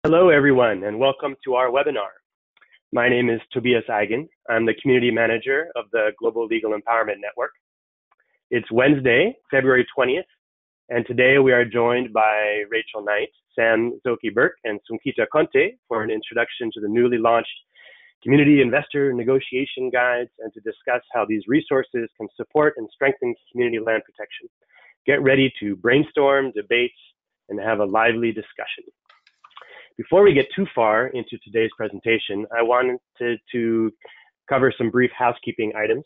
Hello, everyone, and welcome to our webinar. My name is Tobias Eigen. I'm the Community Manager of the Global Legal Empowerment Network. It's Wednesday, February 20th, and today we are joined by Rachel Knight, Sam Zoki-Burke, and Sumkita Conte for an introduction to the newly launched Community Investor Negotiation Guides and to discuss how these resources can support and strengthen community land protection. Get ready to brainstorm, debate, and have a lively discussion. Before we get too far into today's presentation, I wanted to cover some brief housekeeping items.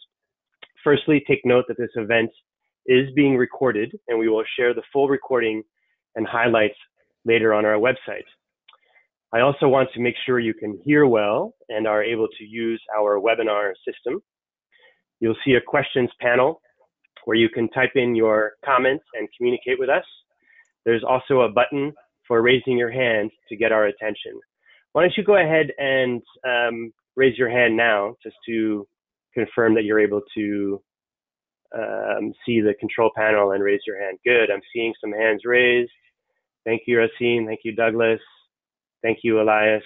Firstly, take note that this event is being recorded, and we will share the full recording and highlights later on our website. I also want to make sure you can hear well and are able to use our webinar system. You'll see a questions panel where you can type in your comments and communicate with us. There's also a button for raising your hand to get our attention. Why don't you go ahead and raise your hand now, just to confirm that you're able to see the control panel and raise your hand. Good, I'm seeing some hands raised. Thank you, Racine. Thank you, Douglas. Thank you, Elias,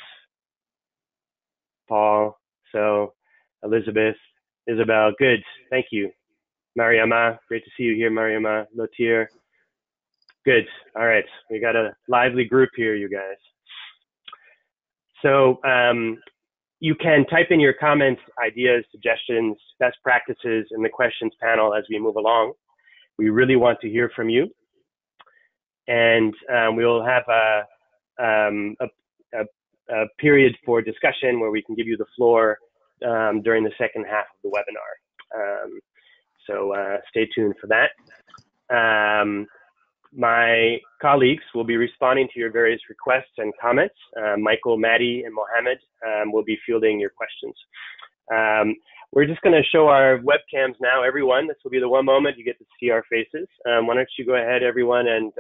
Paul, so Elizabeth, Isabel, good, thank you. Mariama, great to see you here, Mariama, Lotier. Good. All right. We got a lively group here, you guys. So you can type in your comments, ideas, suggestions, best practices in the questions panel as we move along. We really want to hear from you. And we'll have a period for discussion where we can give you the floor during the second half of the webinar. So stay tuned for that. My colleagues will be responding to your various requests and comments. Michael, Maddie, and Mohammed will be fielding your questions. We're just going to show our webcams now, everyone. This will be the one moment you get to see our faces. Why don't you go ahead, everyone, and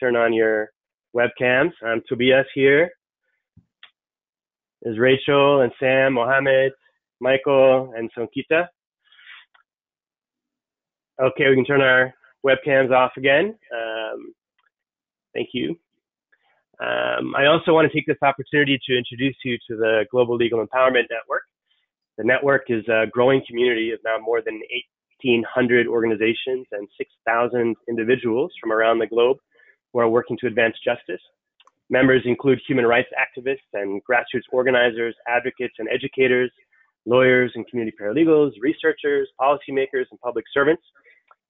turn on your webcams. Tobias here. There's Rachel and Sam, Mohammed, Michael, and Sonkita. Okay, we can turn our webcams off again. Thank you. I also want to take this opportunity to introduce you to the Global Legal Empowerment Network. The network is a growing community of now more than 1,800 organizations and 6,000 individuals from around the globe who are working to advance justice. Members include human rights activists and grassroots organizers, advocates and educators, lawyers and community paralegals, researchers, policymakers, and public servants.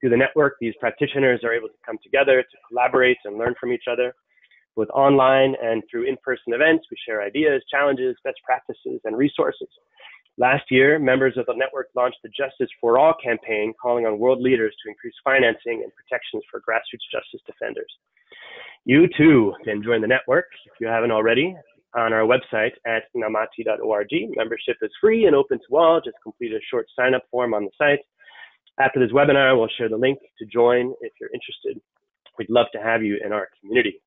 Through the network, these practitioners are able to come together to collaborate and learn from each other. Both online and through in-person events, we share ideas, challenges, best practices, and resources. Last year, members of the network launched the Justice for All campaign, calling on world leaders to increase financing and protections for grassroots justice defenders. You too can join the network, if you haven't already, on our website at namati.org. Membership is free and open to all. Just complete a short sign-up form on the site. After this webinar, we'll share the link to join if you're interested. We'd love to have you in our community.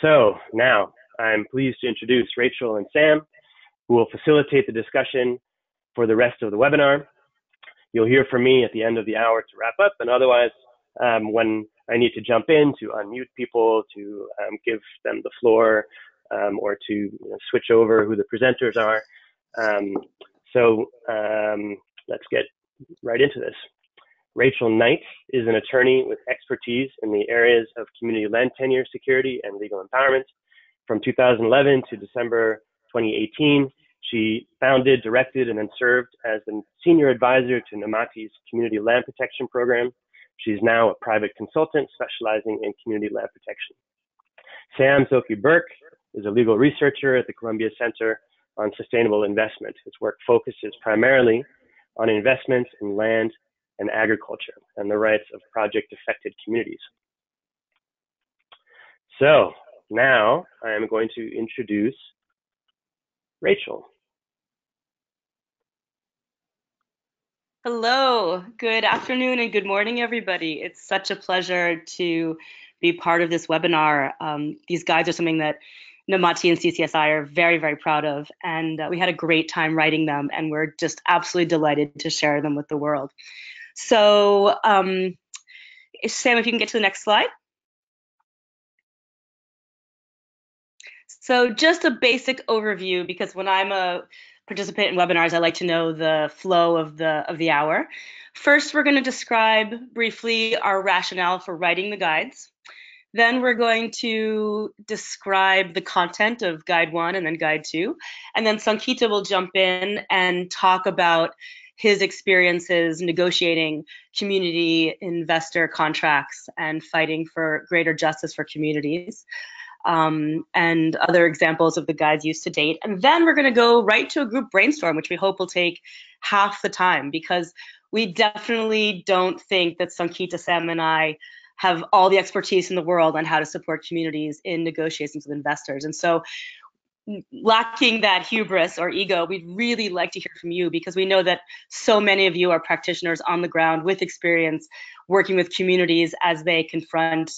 So now I'm pleased to introduce Rachel and Sam, who will facilitate the discussion for the rest of the webinar. You'll hear from me at the end of the hour to wrap up, and otherwise, when I need to jump in to unmute people, to give them the floor, or to switch over who the presenters are. Let's get right into this. Rachel Knight is an attorney with expertise in the areas of community land tenure security and legal empowerment. From 2011 to December 2018, she founded, directed, and then served as the senior advisor to Namati's Community Land Protection Program. She's now a private consultant specializing in community land protection. Sam Zoki-Burke is a legal researcher at the Columbia Center on Sustainable Investment. His work focuses primarily on investments in land and agriculture and the rights of project-affected communities. So now I am going to introduce Rachel. Hello, good afternoon and good morning, everybody. It's such a pleasure to be part of this webinar. These guides are something that Namati and CCSI are very, very proud of, and we had a great time writing them, and we're just absolutely delighted to share them with the world. So, Sam, if you can get to the next slide. So just a basic overview, because when I'm a participant in webinars, I like to know the flow of the hour. First, we're going to describe briefly our rationale for writing the guides. Then we're going to describe the content of Guide 1 and then Guide 2. And then Sankita will jump in and talk about his experiences negotiating community investor contracts and fighting for greater justice for communities. And other examples of the guides used to date. And then we're going to go right to a group brainstorm, which we hope will take half the time, because we definitely don't think that Sankita, Sam, and I have all the expertise in the world on how to support communities in negotiations with investors. And so, lacking that hubris or ego, we'd really like to hear from you, because we know that so many of you are practitioners on the ground with experience working with communities as they confront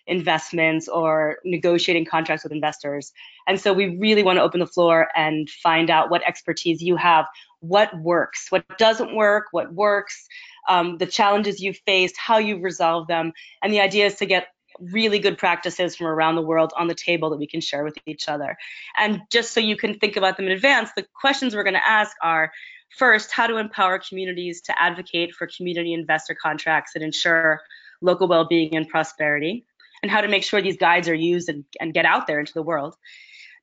investments or negotiating contracts with investors. And so we really want to open the floor and find out what expertise you have, what works, what doesn't work, what works, the challenges you've faced, how you've resolved them. And the idea is to get really good practices from around the world on the table that we can share with each other. And just so you can think about them in advance, the questions we're going to ask are, first, how to empower communities to advocate for community investor contracts that ensure local well-being and prosperity, and how to make sure these guides are used and get out there into the world.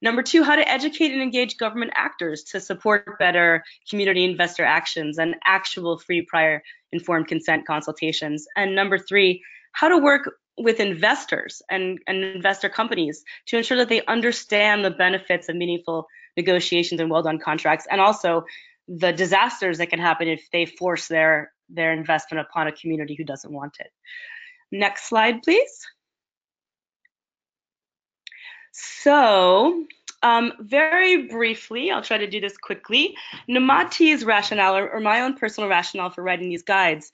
Number two, how to educate and engage government actors to support better community investor actions and actual free prior informed consent consultations. And number three, how to work with investors and investor companies to ensure that they understand the benefits of meaningful negotiations and well-done contracts, and also the disasters that can happen if they force their investment upon a community who doesn't want it. Next slide, please. So, very briefly, I'll try to do this quickly. Namati's rationale, or my own personal rationale for writing these guides,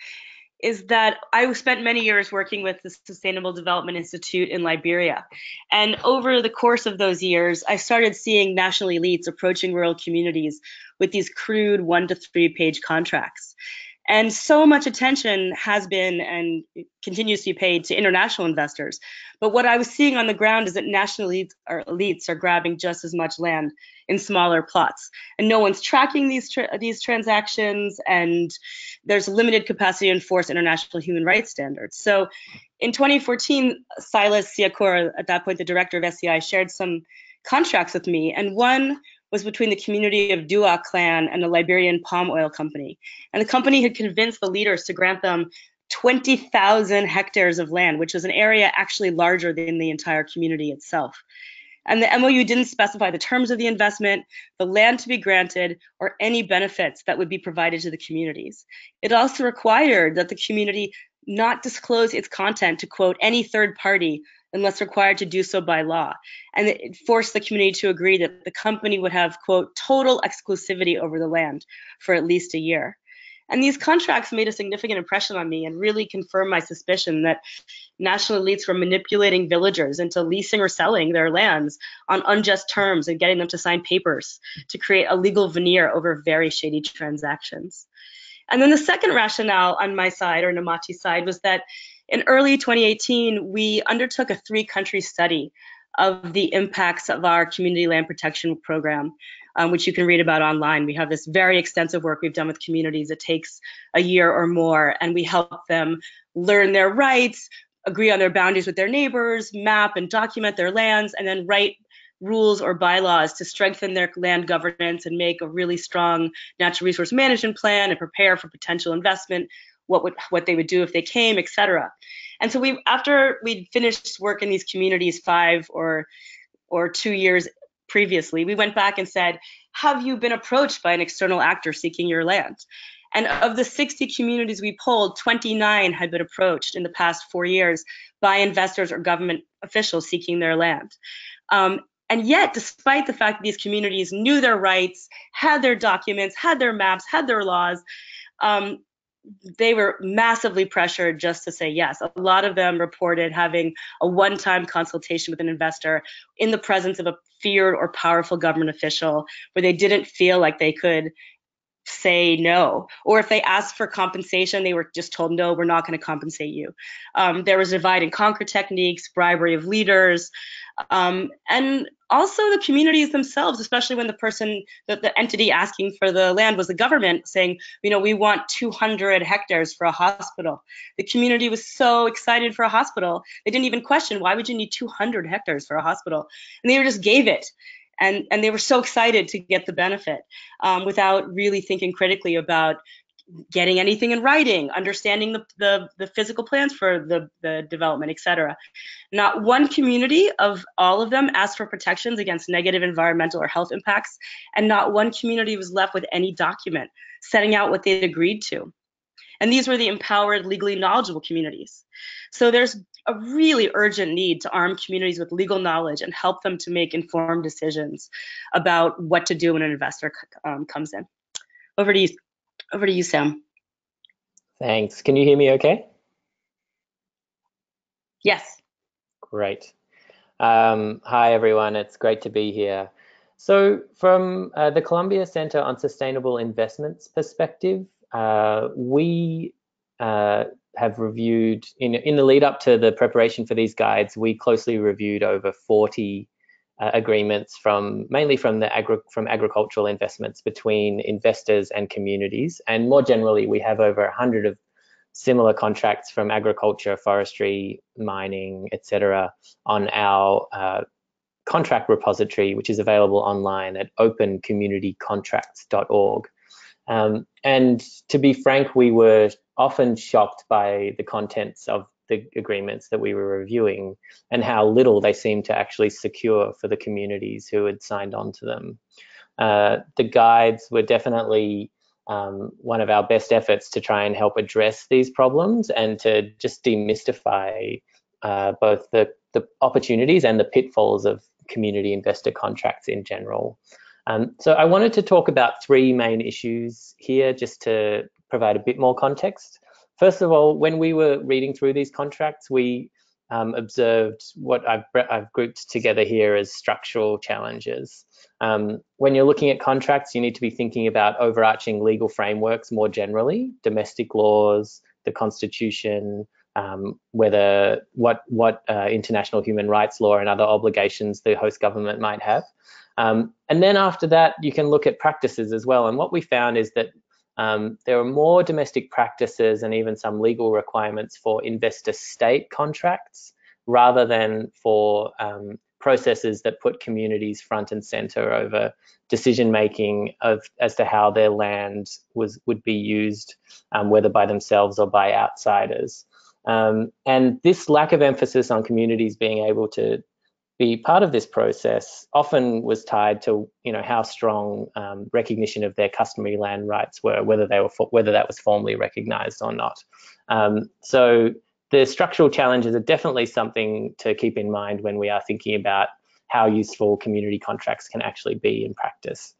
is that I spent many years working with the Sustainable Development Institute in Liberia. And over the course of those years, I started seeing national elites approaching rural communities with these crude 1 to 3 page contracts. And so much attention has been and continues to be paid to international investors. But what I was seeing on the ground is that national elites are grabbing just as much land in smaller plots. And no one's tracking these transactions, and there's limited capacity to enforce international human rights standards. So in 2014, Silas Siakora, at that point the director of SCI, shared some contracts with me, and one was between the community of Dua clan and the Liberian Palm Oil Company. And the company had convinced the leaders to grant them 20,000 hectares of land, which was an area actually larger than the entire community itself. And the MOU didn't specify the terms of the investment, the land to be granted, or any benefits that would be provided to the communities. It also required that the community not disclose its content to, quote, any third party unless required to do so by law. And it forced the community to agree that the company would have, quote, total exclusivity over the land for at least a year. And these contracts made a significant impression on me and really confirmed my suspicion that national elites were manipulating villagers into leasing or selling their lands on unjust terms and getting them to sign papers to create a legal veneer over very shady transactions. And then the second rationale on my side, or Namati's side, was that in early 2018, we undertook a 3-country study of the impacts of our community land protection program, which you can read about online. We have this very extensive work we've done with communities. It takes a year or more, and we help them learn their rights, agree on their boundaries with their neighbors, map and document their lands, and then write rules or bylaws to strengthen their land governance and make a really strong natural resource management plan and prepare for potential investment, what they would do if they came, etc. And so after we'd finished work in these communities 5 or 2 years previously, we went back and said, have you been approached by an external actor seeking your land? And of the 60 communities we polled, 29 had been approached in the past 4 years by investors or government officials seeking their land. And yet, despite the fact that these communities knew their rights, had their documents, had their maps, had their laws, they were massively pressured just to say yes. A lot of them reported having a one-time consultation with an investor in the presence of a feared or powerful government official where they didn't feel like they could say no, or if they asked for compensation, they were just told, no, we're not going to compensate you. There was divide and conquer techniques, bribery of leaders, and also the communities themselves, especially when the entity asking for the land was the government, saying, we want 200 hectares for a hospital. The community was so excited for a hospital, they didn't even question, why would you need 200 hectares for a hospital? And they just gave it. And they were so excited to get the benefit without really thinking critically about getting anything in writing, understanding the physical plans for the development, etc. Not one community of all of them asked for protections against negative environmental or health impacts, and not one community was left with any document setting out what they'd agreed to. And these were the empowered, legally knowledgeable communities. So there's a really urgent need to arm communities with legal knowledge and help them to make informed decisions about what to do when an investor comes in. Over to you, Sam. Thanks. Can you hear me okay? Yes. Great. Hi, everyone. It's great to be here. So from the Columbia Center on Sustainable Investments perspective, we have reviewed, in the lead up to the preparation for these guides, we closely reviewed over 40 agreements mainly from agricultural investments between investors and communities. And more generally, we have over 100 of similar contracts from agriculture, forestry, mining, etc. on our contract repository, which is available online at opencommunitycontracts.org. And to be frank, we were often shocked by the contents of the agreements that we were reviewing and how little they seemed to actually secure for the communities who had signed on to them. The guides were definitely one of our best efforts to try and help address these problems and to just demystify both the opportunities and the pitfalls of community investor contracts in general. So I wanted to talk about three main issues here just to provide a bit more context. First of all, when we were reading through these contracts, we observed what I've grouped together here as structural challenges. When you're looking at contracts, you need to be thinking about overarching legal frameworks more generally, domestic laws, the Constitution, what international human rights law and other obligations the host government might have. And then after that, you can look at practices as well. And what we found is that there are more domestic practices and even some legal requirements for investor-state contracts rather than for processes that put communities front and center over decision-making as to how their land would be used, whether by themselves or by outsiders. And this lack of emphasis on communities being able to be part of this process often was tied to, how strong recognition of their customary land rights were, whether that was formally recognized or not. So the structural challenges are definitely something to keep in mind when we are thinking about how useful community contracts can actually be in practice.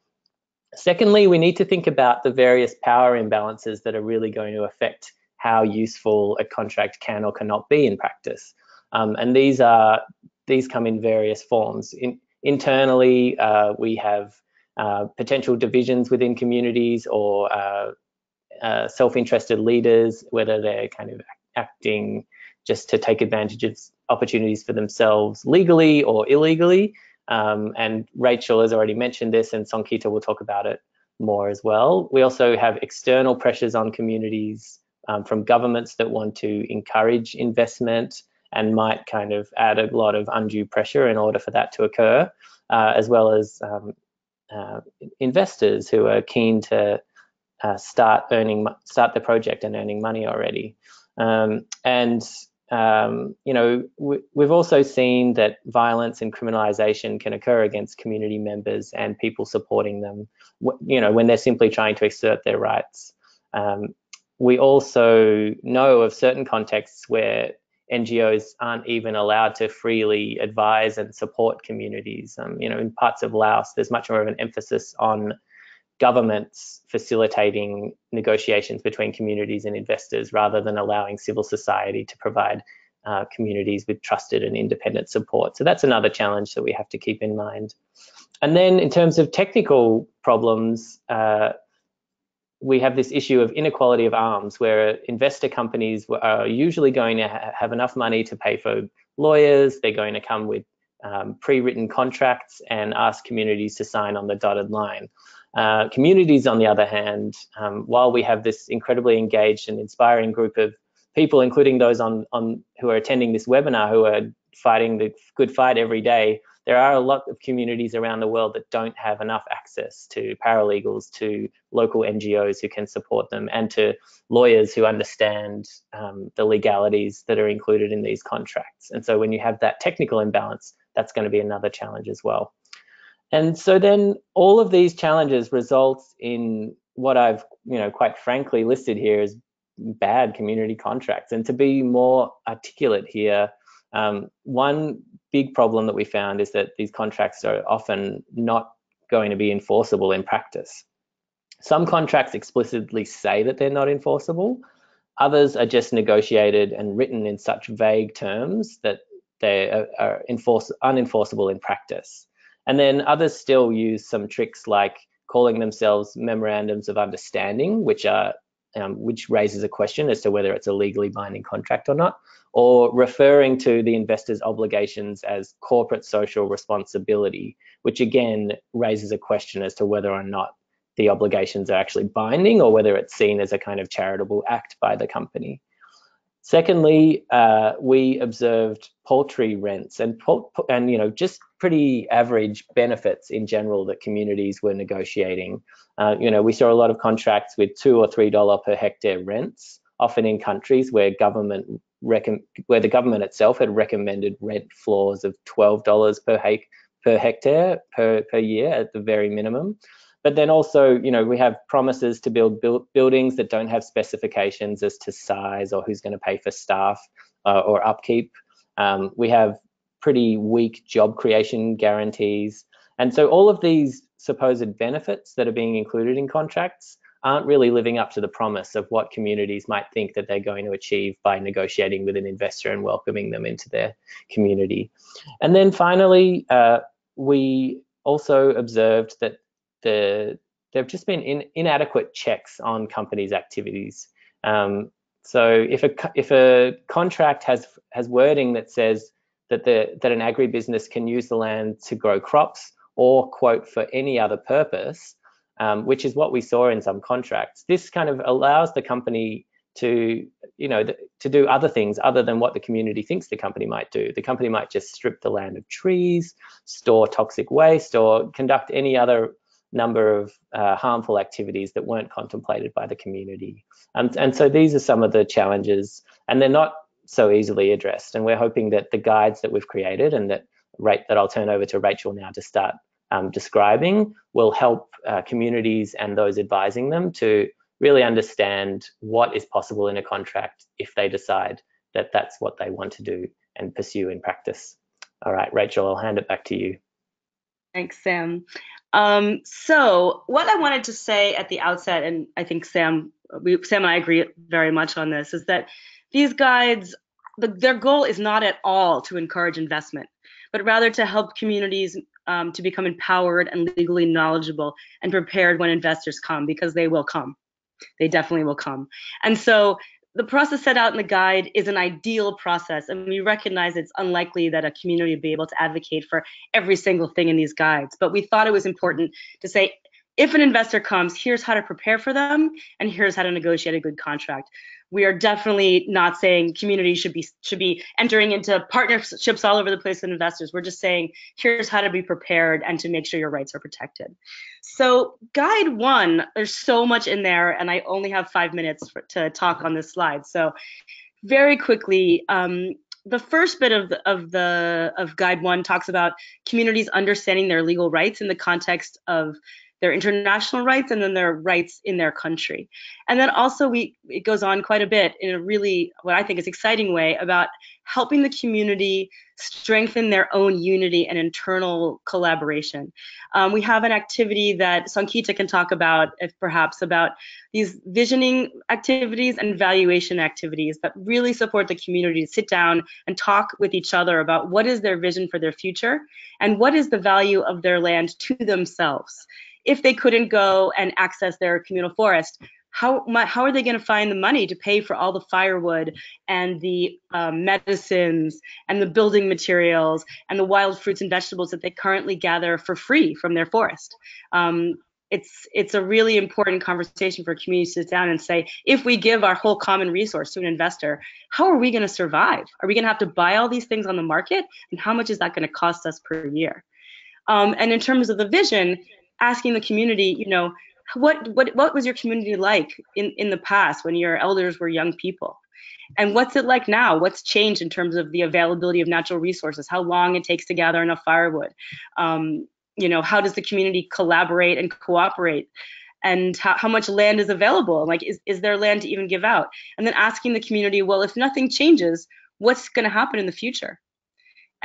Secondly, we need to think about the various power imbalances that are really going to affect how useful a contract can or cannot be in practice. And these come in various forms. Internally, we have potential divisions within communities or self-interested leaders, whether they're kind of acting just to take advantage of opportunities for themselves legally or illegally. And Rachel has already mentioned this, and Songkita will talk about it more as well. We also have external pressures on communities from governments that want to encourage investment and might kind of add a lot of undue pressure in order for that to occur, as well as investors who are keen to start the project and earning money already. We've also seen that violence and criminalization can occur against community members and people supporting them, when they're simply trying to assert their rights. We also know of certain contexts where NGOs aren't even allowed to freely advise and support communities. In parts of Laos, there's much more of an emphasis on governments facilitating negotiations between communities and investors rather than allowing civil society to provide communities with trusted and independent support. So that's another challenge that we have to keep in mind. And then in terms of technical problems, we have this issue of inequality of arms, where investor companies are usually going to have enough money to pay for lawyers. They're going to come with pre-written contracts and ask communities to sign on the dotted line. Communities, on the other hand, while we have this incredibly engaged and inspiring group of people, including those who are attending this webinar, who are fighting the good fight every day, there are a lot of communities around the world that don't have enough access to paralegals, to local NGOs who can support them, and to lawyers who understand the legalities that are included in these contracts. And so when you have that technical imbalance, that's going to be another challenge as well. And so then all of these challenges result in what I've, quite frankly listed here as bad community contracts. And to be more articulate here, one big problem that we found is that these contracts are often not going to be enforceable in practice. Some contracts explicitly say that they're not enforceable. Others are just negotiated and written in such vague terms that they are unenforceable in practice. And then others still use some tricks like calling themselves memorandums of understanding, which raises a question as to whether it's a legally binding contract or not, or referring to the investor's obligations as corporate social responsibility, which again raises a question as to whether or not the obligations are actually binding or whether it's seen as a kind of charitable act by the company. Secondly, we observed paltry rents and just pretty average benefits in general that communities were negotiating. We saw a lot of contracts with $2 or $3 per hectare rents, often in countries where the government itself had recommended rent floors of $12 per hectare per year at the very minimum. But then also, we have promises to build buildings that don't have specifications as to size or who's going to pay for staff or upkeep. We have pretty weak job creation guarantees. And so all of these supposed benefits that are being included in contracts aren't really living up to the promise of what communities might think that they're going to achieve by negotiating with an investor and welcoming them into their community. And then finally, we also observed that there have just been inadequate checks on companies' activities. So if a contract has wording that says that an agribusiness can use the land to grow crops or, quote, for any other purpose, which is what we saw in some contracts, this kind of allows the company to do other things other than what the community thinks the company might do. The company might just strip the land of trees, store toxic waste, or conduct any other number of harmful activities that weren't contemplated by the community. And so these are some of the challenges, and they're not so easily addressed. And we're hoping that the guides that we've created and that I'll turn over to Rachel now to start describing will help communities and those advising them to really understand what is possible in a contract if they decide that that's what they want to do and pursue in practice. All right, Rachel, I'll hand it back to you. Thanks, Sam. So what I wanted to say at the outset, and I think Sam and I agree very much on this, is that these guides, their goal is not at all to encourage investment, but rather to help communities to become empowered and legally knowledgeable and prepared when investors come, because they will come. They definitely will come. And so the process set out in the guide is an ideal process, and we recognize it's unlikely that a community would be able to advocate for every single thing in these guides. But we thought it was important to say, if an investor comes, here's how to prepare for them, and here's how to negotiate a good contract. We are definitely not saying communities should be entering into partnerships all over the place with investors. We're just saying, here's how to be prepared and to make sure your rights are protected. So guide 1, there's so much in there, and I only have 5 minutes to talk on this slide. So very quickly, the first bit of guide 1 talks about communities understanding their legal rights in the context of their international rights and then their rights in their country. And then also it goes on quite a bit in a really, what I think is exciting way about helping the community strengthen their own unity and internal collaboration. We have an activity that Sankita can talk about, if perhaps, about these visioning activities and valuation activities that really support the community to sit down and talk with each other about what is their vision for their future and what is the value of their land to themselves. if they couldn't go and access their communal forest, how are they going to find the money to pay for all the firewood and the medicines and the building materials and the wild fruits and vegetables that they currently gather for free from their forest? It's a really important conversation for a community to sit down and say, if we give our whole common resource to an investor, how are we going to survive? Are we going to have to buy all these things on the market? And how much is that going to cost us per year? And in terms of the vision, asking the community, you know, what was your community like in the past when your elders were young people? And what's it like now? What's changed in terms of the availability of natural resources? How long it takes to gather enough firewood? You know, how does the community collaborate and cooperate? And how much land is available? Like, is there land to even give out? And then asking the community, well, if nothing changes, what's going to happen in the future?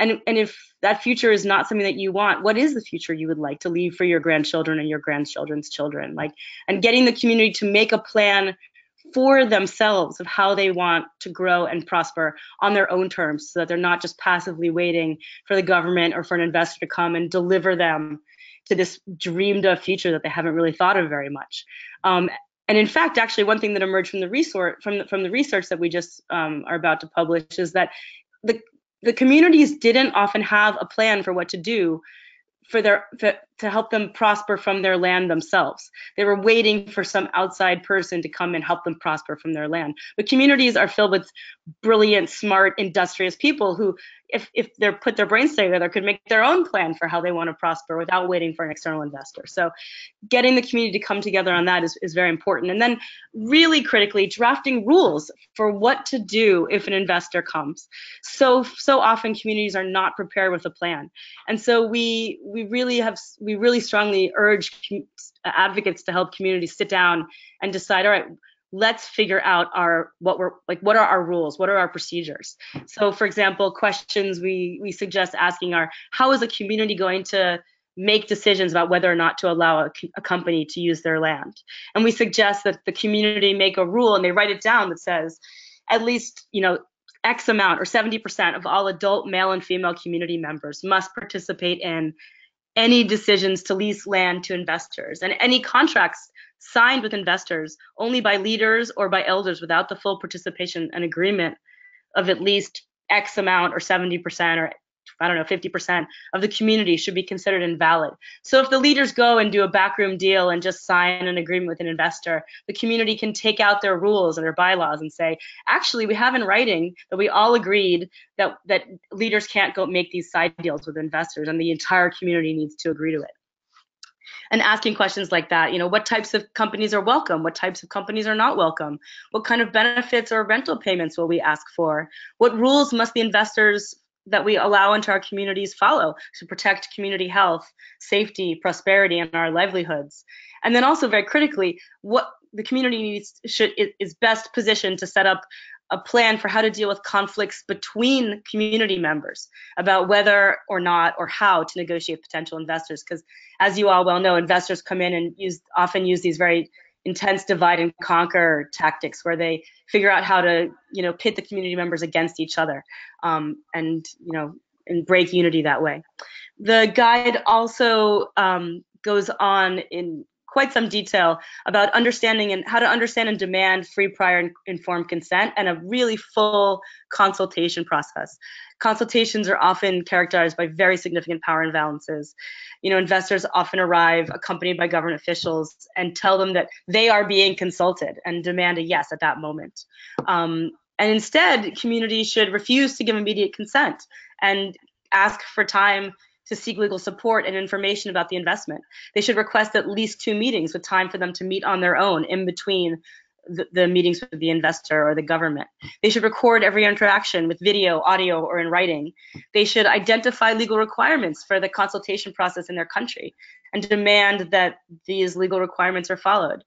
And if that future is not something that you want, what is the future you would like to leave for your grandchildren and your grandchildren's children? Like, and getting the community to make a plan for themselves of how they want to grow and prosper on their own terms, so that they're not just passively waiting for the government or for an investor to come and deliver them to this dreamed of future that they haven't really thought of very much. And in fact, actually, one thing that emerged from the research that we just are about to publish is that the communities didn't often have a plan for what to do to help them prosper from their land themselves. They were waiting for some outside person to come and help them prosper from their land. But communities are filled with brilliant, smart, industrious people who, if they put their brains together, could make their own plan for how they want to prosper without waiting for an external investor. So getting the community to come together on that is very important. And then really critically, drafting rules for what to do if an investor comes. So often communities are not prepared with a plan. And so we really strongly urge advocates to help communities sit down and decide, all right, let's figure out what are our rules? What are our procedures? So for example, questions we suggest asking are, how is a community going to make decisions about whether or not to allow a company to use their land? And we suggest that the community make a rule and they write it down that says, at least, you know, X amount or 70% of all adult male and female community members must participate in any decisions to lease land to investors, and any contracts signed with investors only by leaders or by elders without the full participation and agreement of at least X amount or 70% or I don't know, 50% of the community should be considered invalid. So if the leaders go and do a backroom deal and just sign an agreement with an investor, the community can take out their rules and their bylaws and say, actually, we have in writing that we all agreed that leaders can't go make these side deals with investors, and the entire community needs to agree to it. And asking questions like that, you know, what types of companies are welcome? What types of companies are not welcome? What kind of benefits or rental payments will we ask for? What rules must the investors that we allow into our communities follow to protect community health, safety, prosperity, and our livelihoods? And then also, very critically, what the community is best positioned to set up a plan for how to deal with conflicts between community members about whether or not or how to negotiate potential investors. Because as you all well know, investors come in and often use these very intense divide and conquer tactics where they figure out how to, you know, pit the community members against each other, and break unity that way. The guide also goes on in quite some detail about understanding and how to understand and demand free, prior, and informed consent, and a really full consultation process. Consultations are often characterized by very significant power imbalances. You know, investors often arrive accompanied by government officials and tell them that they are being consulted and demand a yes at that moment. And instead, communities should refuse to give immediate consent and ask for time to seek legal support and information about the investment. They should request at least 2 meetings with time for them to meet on their own in between the meetings with the investor or the government. They should record every interaction with video, audio, or in writing. They should identify legal requirements for the consultation process in their country and demand that these legal requirements are followed.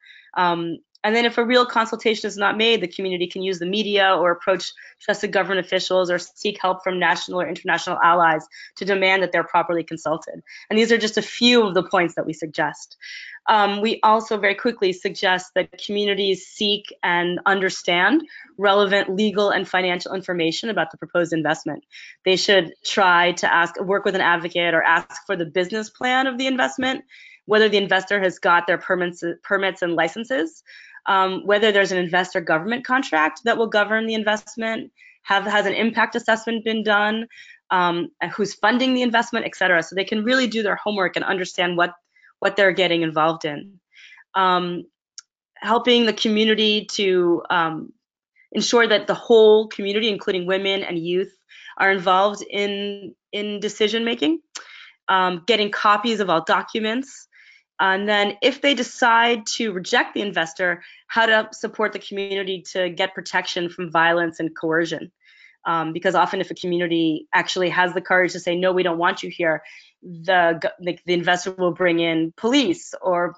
And then if a real consultation is not made, the community can use the media or approach trusted government officials or seek help from national or international allies to demand that they're properly consulted. And these are just a few of the points that we suggest. We also very quickly suggest that communities seek and understand relevant legal and financial information about the proposed investment. They should try to work with an advocate or ask for the business plan of the investment, whether the investor has got their permits and licenses, whether there's an investor government contract that will govern the investment, has an impact assessment been done, who's funding the investment, et cetera. So they can really do their homework and understand what they're getting involved in. Helping the community to ensure that the whole community, including women and youth, are involved in decision making, getting copies of all documents, and then if they decide to reject the investor, how to support the community to get protection from violence and coercion. Because often if a community actually has the courage to say, no, we don't want you here, the investor will bring in police or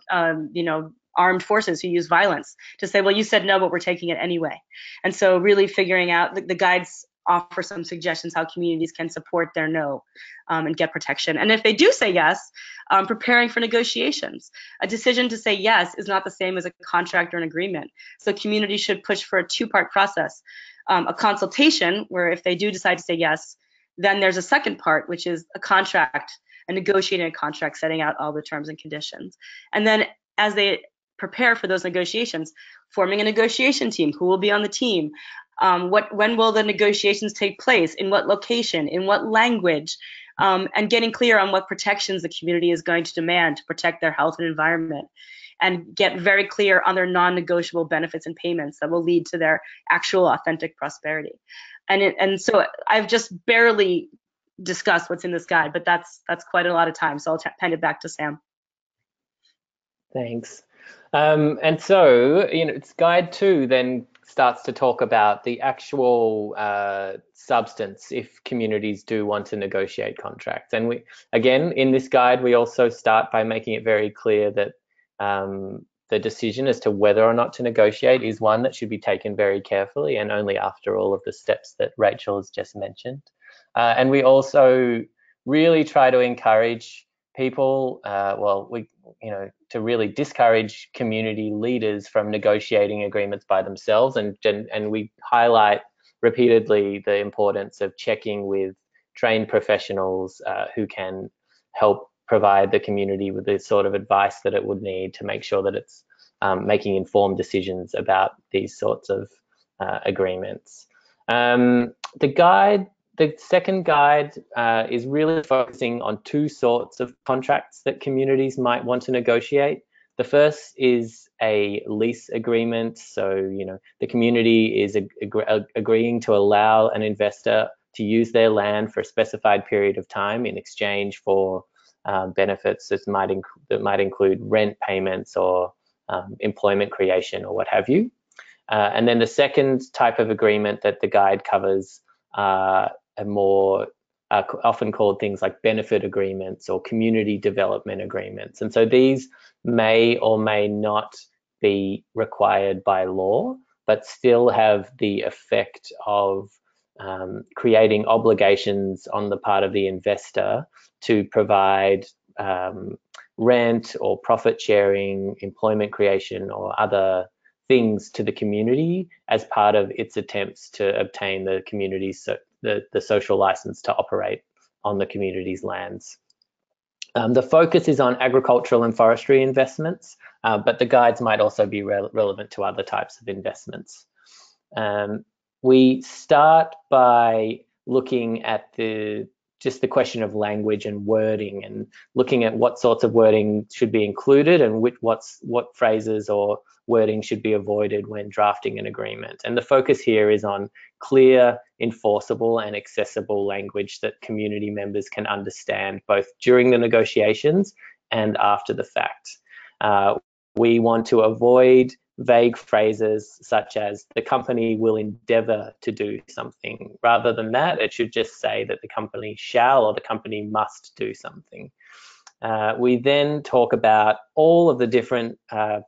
armed forces who use violence to say, well, you said no, but we're taking it anyway. And so really figuring out, the guides offer some suggestions how communities can support their no and get protection. And if they do say yes, preparing for negotiations. A decision to say yes is not the same as a contract or an agreement. So communities should push for a two-part process. A consultation, where if they do decide to say yes, then there's a second part, which is a contract, a negotiating a contract, setting out all the terms and conditions. And then as they prepare for those negotiations, forming a negotiation team, who will be on the team, when will the negotiations take place, in what location, in what language, and getting clear on what protections the community is going to demand to protect their health and environment, and get very clear on their non-negotiable benefits and payments that will lead to their actual authentic prosperity. And so I've just barely discussed what's in this guide, but that's quite a lot of time. So I'll hand it back to Sam. Thanks. And so, it's guide 2 then starts to talk about the actual substance if communities do want to negotiate contracts. And we, again, in this guide, we also start by making it very clear that the decision as to whether or not to negotiate is one that should be taken very carefully and only after all of the steps that Rachel has just mentioned. And we also really try to encourage people, to really discourage community leaders from negotiating agreements by themselves, and we highlight repeatedly the importance of checking with trained professionals who can help provide the community with the sort of advice that it would need to make sure that it's making informed decisions about these sorts of agreements. The second guide is really focusing on 2 sorts of contracts that communities might want to negotiate. The first is a lease agreement. So, the community is agreeing to allow an investor to use their land for a specified period of time in exchange for benefits that might include rent payments or employment creation or what have you. And then the second type of agreement that the guide covers are more often called things like benefit agreements or community development agreements. And so these may or may not be required by law, but still have the effect of creating obligations on the part of the investor to provide rent or profit sharing, employment creation, or other things to the community as part of its attempts to obtain the community's the social license to operate on the community's lands. The focus is on agricultural and forestry investments, but the guides might also be relevant to other types of investments. We start by looking at just the question of language and wording, and looking at what sorts of wording should be included and what phrases or wording should be avoided when drafting an agreement. And the focus here is on clear, enforceable, and accessible language that community members can understand both during the negotiations and after the fact. We want to avoid vague phrases such as the company will endeavor to do something. Rather than that, it should just say that the company shall or the company must do something. We then talk about all of the different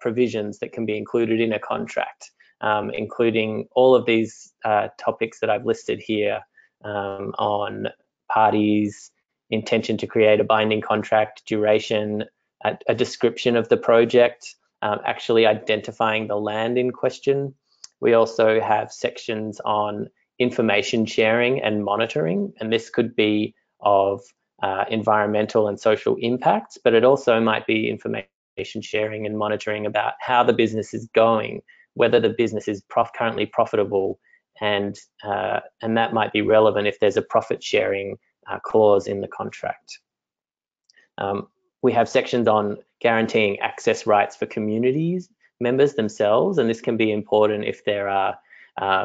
provisions that can be included in a contract, including all of these topics that I've listed here on parties, intention to create a binding contract, duration, a description of the project, actually identifying the land in question. We also have sections on information sharing and monitoring, and this could be of environmental and social impacts, but it also might be information sharing and monitoring about how the business is going, whether the business is currently profitable, and that might be relevant if there's a profit sharing clause in the contract. We have sections on guaranteeing access rights for communities members themselves, and this can be important if there are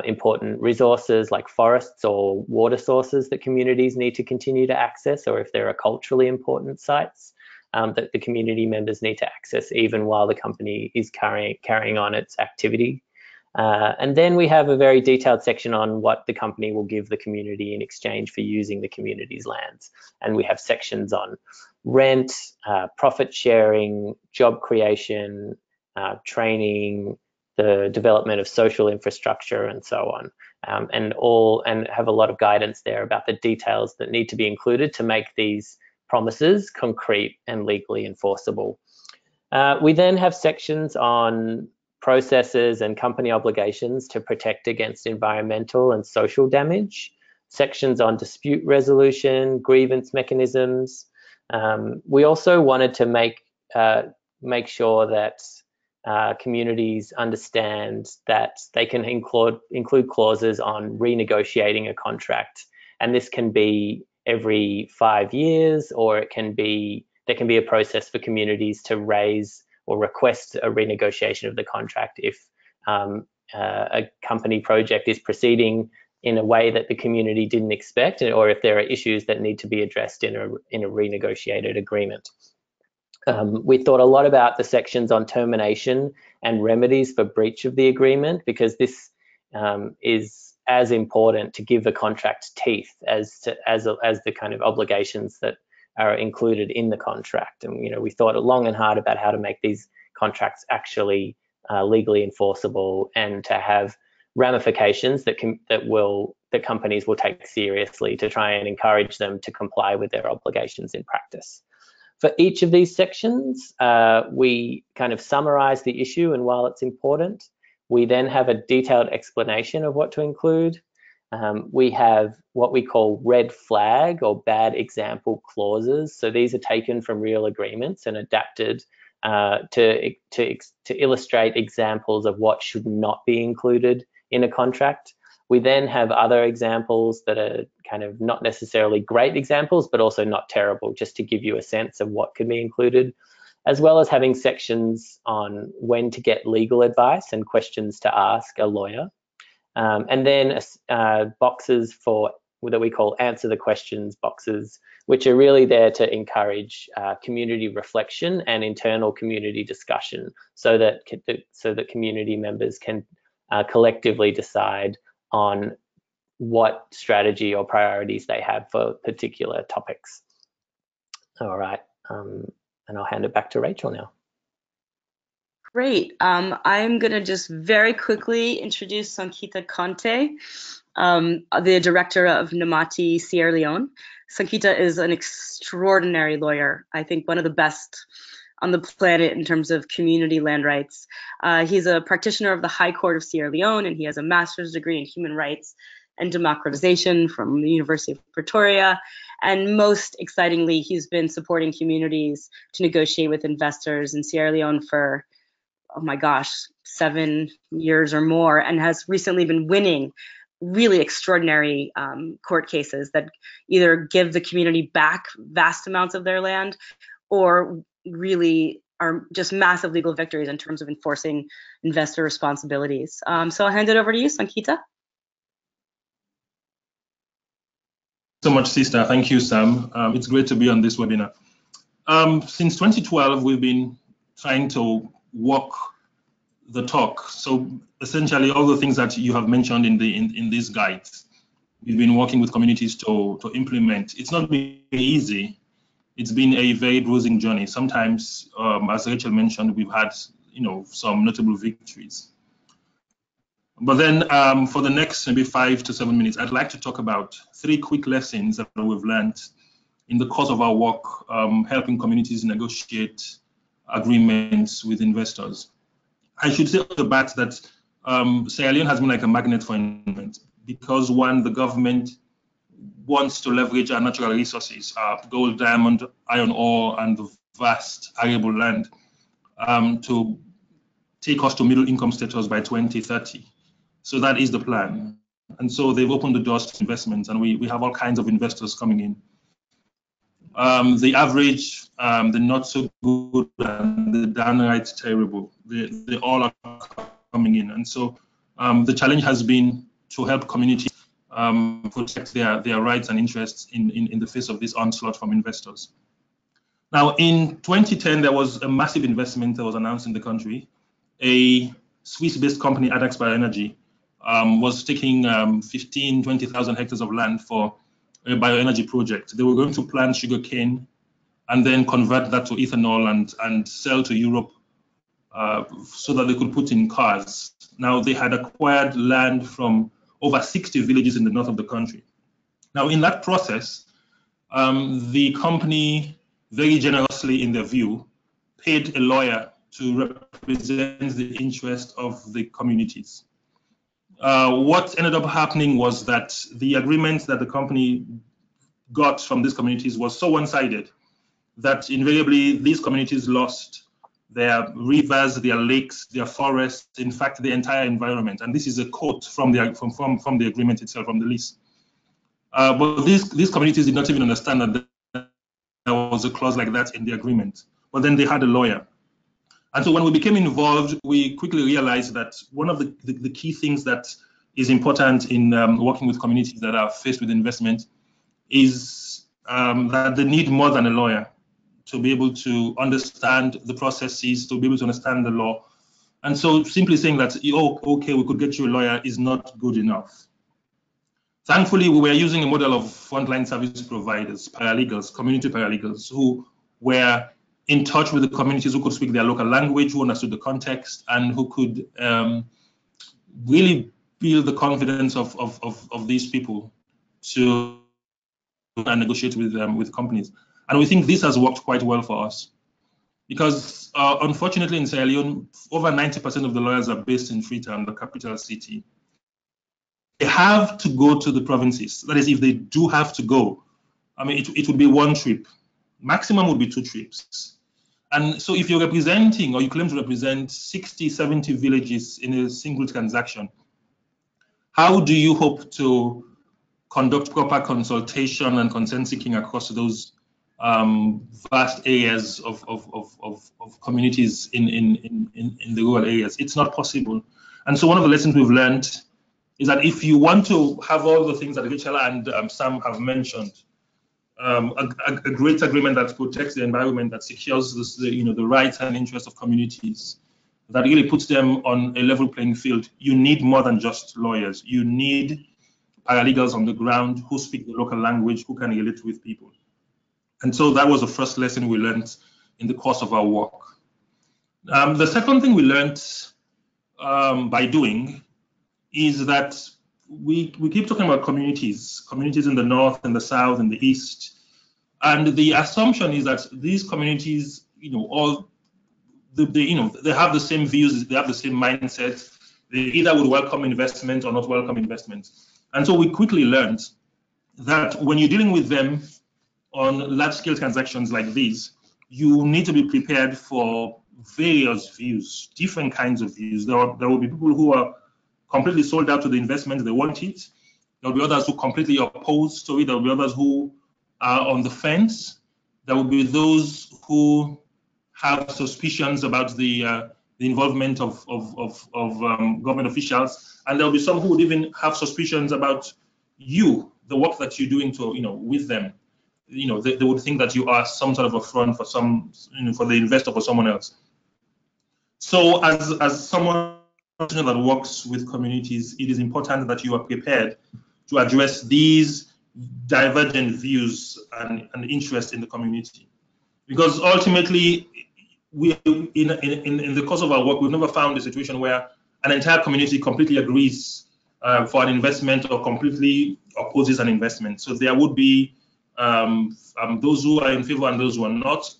important resources like forests or water sources that communities need to continue to access, or if there are culturally important sites that the community members need to access even while the company is carrying on its activity. And then we have a very detailed section on what the company will give the community in exchange for using the community's lands. And we have sections on rent, profit sharing, job creation, training, the development of social infrastructure, and so on, and have a lot of guidance there about the details that need to be included to make these promises concrete and legally enforceable. We then have sections on processes and company obligations to protect against environmental and social damage, sections on dispute resolution, grievance mechanisms. We also wanted to make sure that communities understand that they can include clauses on renegotiating a contract, and this can be every 5 years, or there can be a process for communities to raise or request a renegotiation of the contract if a company project is proceeding in a way that the community didn't expect, or if there are issues that need to be addressed in a renegotiated agreement. We thought a lot about the sections on termination and remedies for breach of the agreement, because this is as important to give the contract teeth as the kind of obligations that are included in the contract. And we thought long and hard about how to make these contracts actually legally enforceable, and to have ramifications that companies will take seriously to try and encourage them to comply with their obligations in practice. For each of these sections, we kind of summarize the issue, and while it's important, we then have a detailed explanation of what to include. We have what we call red flag or bad example clauses. So these are taken from real agreements and adapted to illustrate examples of what should not be included in a contract. We then have other examples that are kind of not necessarily great examples, but also not terrible, just to give you a sense of what can be included, as well as having sections on when to get legal advice and questions to ask a lawyer. And then boxes that we call answer the questions boxes, which are really there to encourage community reflection and internal community discussion, so that community members can collectively decide on what strategy or priorities they have for particular topics. All right, and I'll hand it back to Rachel now. Great. I'm going to just very quickly introduce Sankita Conte, the director of Namati Sierra Leone. Sankita is an extraordinary lawyer, I think one of the best on the planet in terms of community land rights. He's a practitioner of the High Court of Sierra Leone, and he has a master's degree in human rights and democratization from the University of Pretoria. And most excitingly, he's been supporting communities to negotiate with investors in Sierra Leone for, oh my gosh, 7 years or more, and has recently been winning really extraordinary court cases that either give the community back vast amounts of their land, or really are just massive legal victories in terms of enforcing investor responsibilities. So I'll hand it over to you, Sankita. So much, sister. Thank you, Sam. It's great to be on this webinar. Since 2012, we've been trying to walk the talk. So essentially, all the things that you have mentioned in these guides, we've been working with communities to implement. It's not been easy. It's been a very bruising journey. Sometimes, as Rachel mentioned, we've had some notable victories. But then for the next maybe 5 to 7 minutes, I'd like to talk about 3 quick lessons that we've learned in the course of our work, helping communities negotiate agreements with investors. I should say off the bat that Sierra Leone has been like a magnet for investment, because one, the government wants to leverage our natural resources, gold, diamond, iron ore, and the vast arable land, to take us to middle income status by 2030. So that is the plan. And so they've opened the doors to investments, and we have all kinds of investors coming in. The average, the not so good, and the downright terrible, they all are coming in. And so the challenge has been to help communities protect their rights and interests in the face of this onslaught from investors. Now, in 2010, there was a massive investment that was announced in the country. A Swiss-based company, Addax Bioenergy, was taking 20,000 hectares of land for a bioenergy project. They were going to plant sugarcane and then convert that to ethanol and sell to Europe so that they could put in cars. Now, they had acquired land from over 60 villages in the north of the country. Now, in that process, the company, very generously in their view, paid a lawyer to represent the interest of the communities. What ended up happening was that the agreement that the company got from these communities was so one-sided that invariably these communities lost their rivers, their lakes, their forests, in fact, the entire environment. And this is a quote from the agreement itself, from the lease. But these communities did not even understand that there was a clause like that in the agreement. But then they had a lawyer. And so when we became involved, we quickly realized that one of the key things that is important in working with communities that are faced with investment is that they need more than a lawyer to be able to understand the processes, to be able to understand the law. And so simply saying that, oh, okay, we could get you a lawyer is not good enough. Thankfully, we were using a model of frontline service providers, paralegals, community paralegals, who were in touch with the communities, who could speak their local language, who understood the context, and who could really build the confidence of these people to negotiate with companies. And we think this has worked quite well for us. Because unfortunately in Sierra Leone, over 90% of the lawyers are based in Freetown, the capital city. They have to go to the provinces. That is, if they do have to go, I mean, it would be one trip. Maximum would be 2 trips. And so if you're representing, or you claim to represent 60, 70 villages in a single transaction, how do you hope to conduct proper consultation and consent seeking across those vast areas of communities in the rural areas? It's not possible. And so one of the lessons we've learned is that if you want to have all the things that Rachel and Sam have mentioned, a great agreement that protects the environment, that secures the rights and interests of communities, that really puts them on a level playing field, you need more than just lawyers. You need paralegals on the ground who speak the local language, who can relate with people. And so that was the first lesson we learned in the course of our work. The second thing we learned by doing is that we keep talking about communities in the north, in the south, in the east. And the assumption is that these communities, they have the same views, they have the same mindset. They either would welcome investment or not welcome investment. And so we quickly learned that when you're dealing with them on large-scale transactions like these, you need to be prepared for various views, different kinds of views. There will be people who are completely sold out to the investment, they want it. There will be others who completely oppose to it. There will be others who are on the fence. There will be those who have suspicions about the involvement of government officials, and there will be some who would even have suspicions about you, the work that you're doing with them. They would think that you are some sort of a front for for the investor, for someone else. So as someone that works with communities, it is important that you are prepared to address these divergent views and interests in the community. Because ultimately, we in the course of our work, we've never found a situation where an entire community completely agrees for an investment or completely opposes an investment. So there would be those who are in favor and those who are not.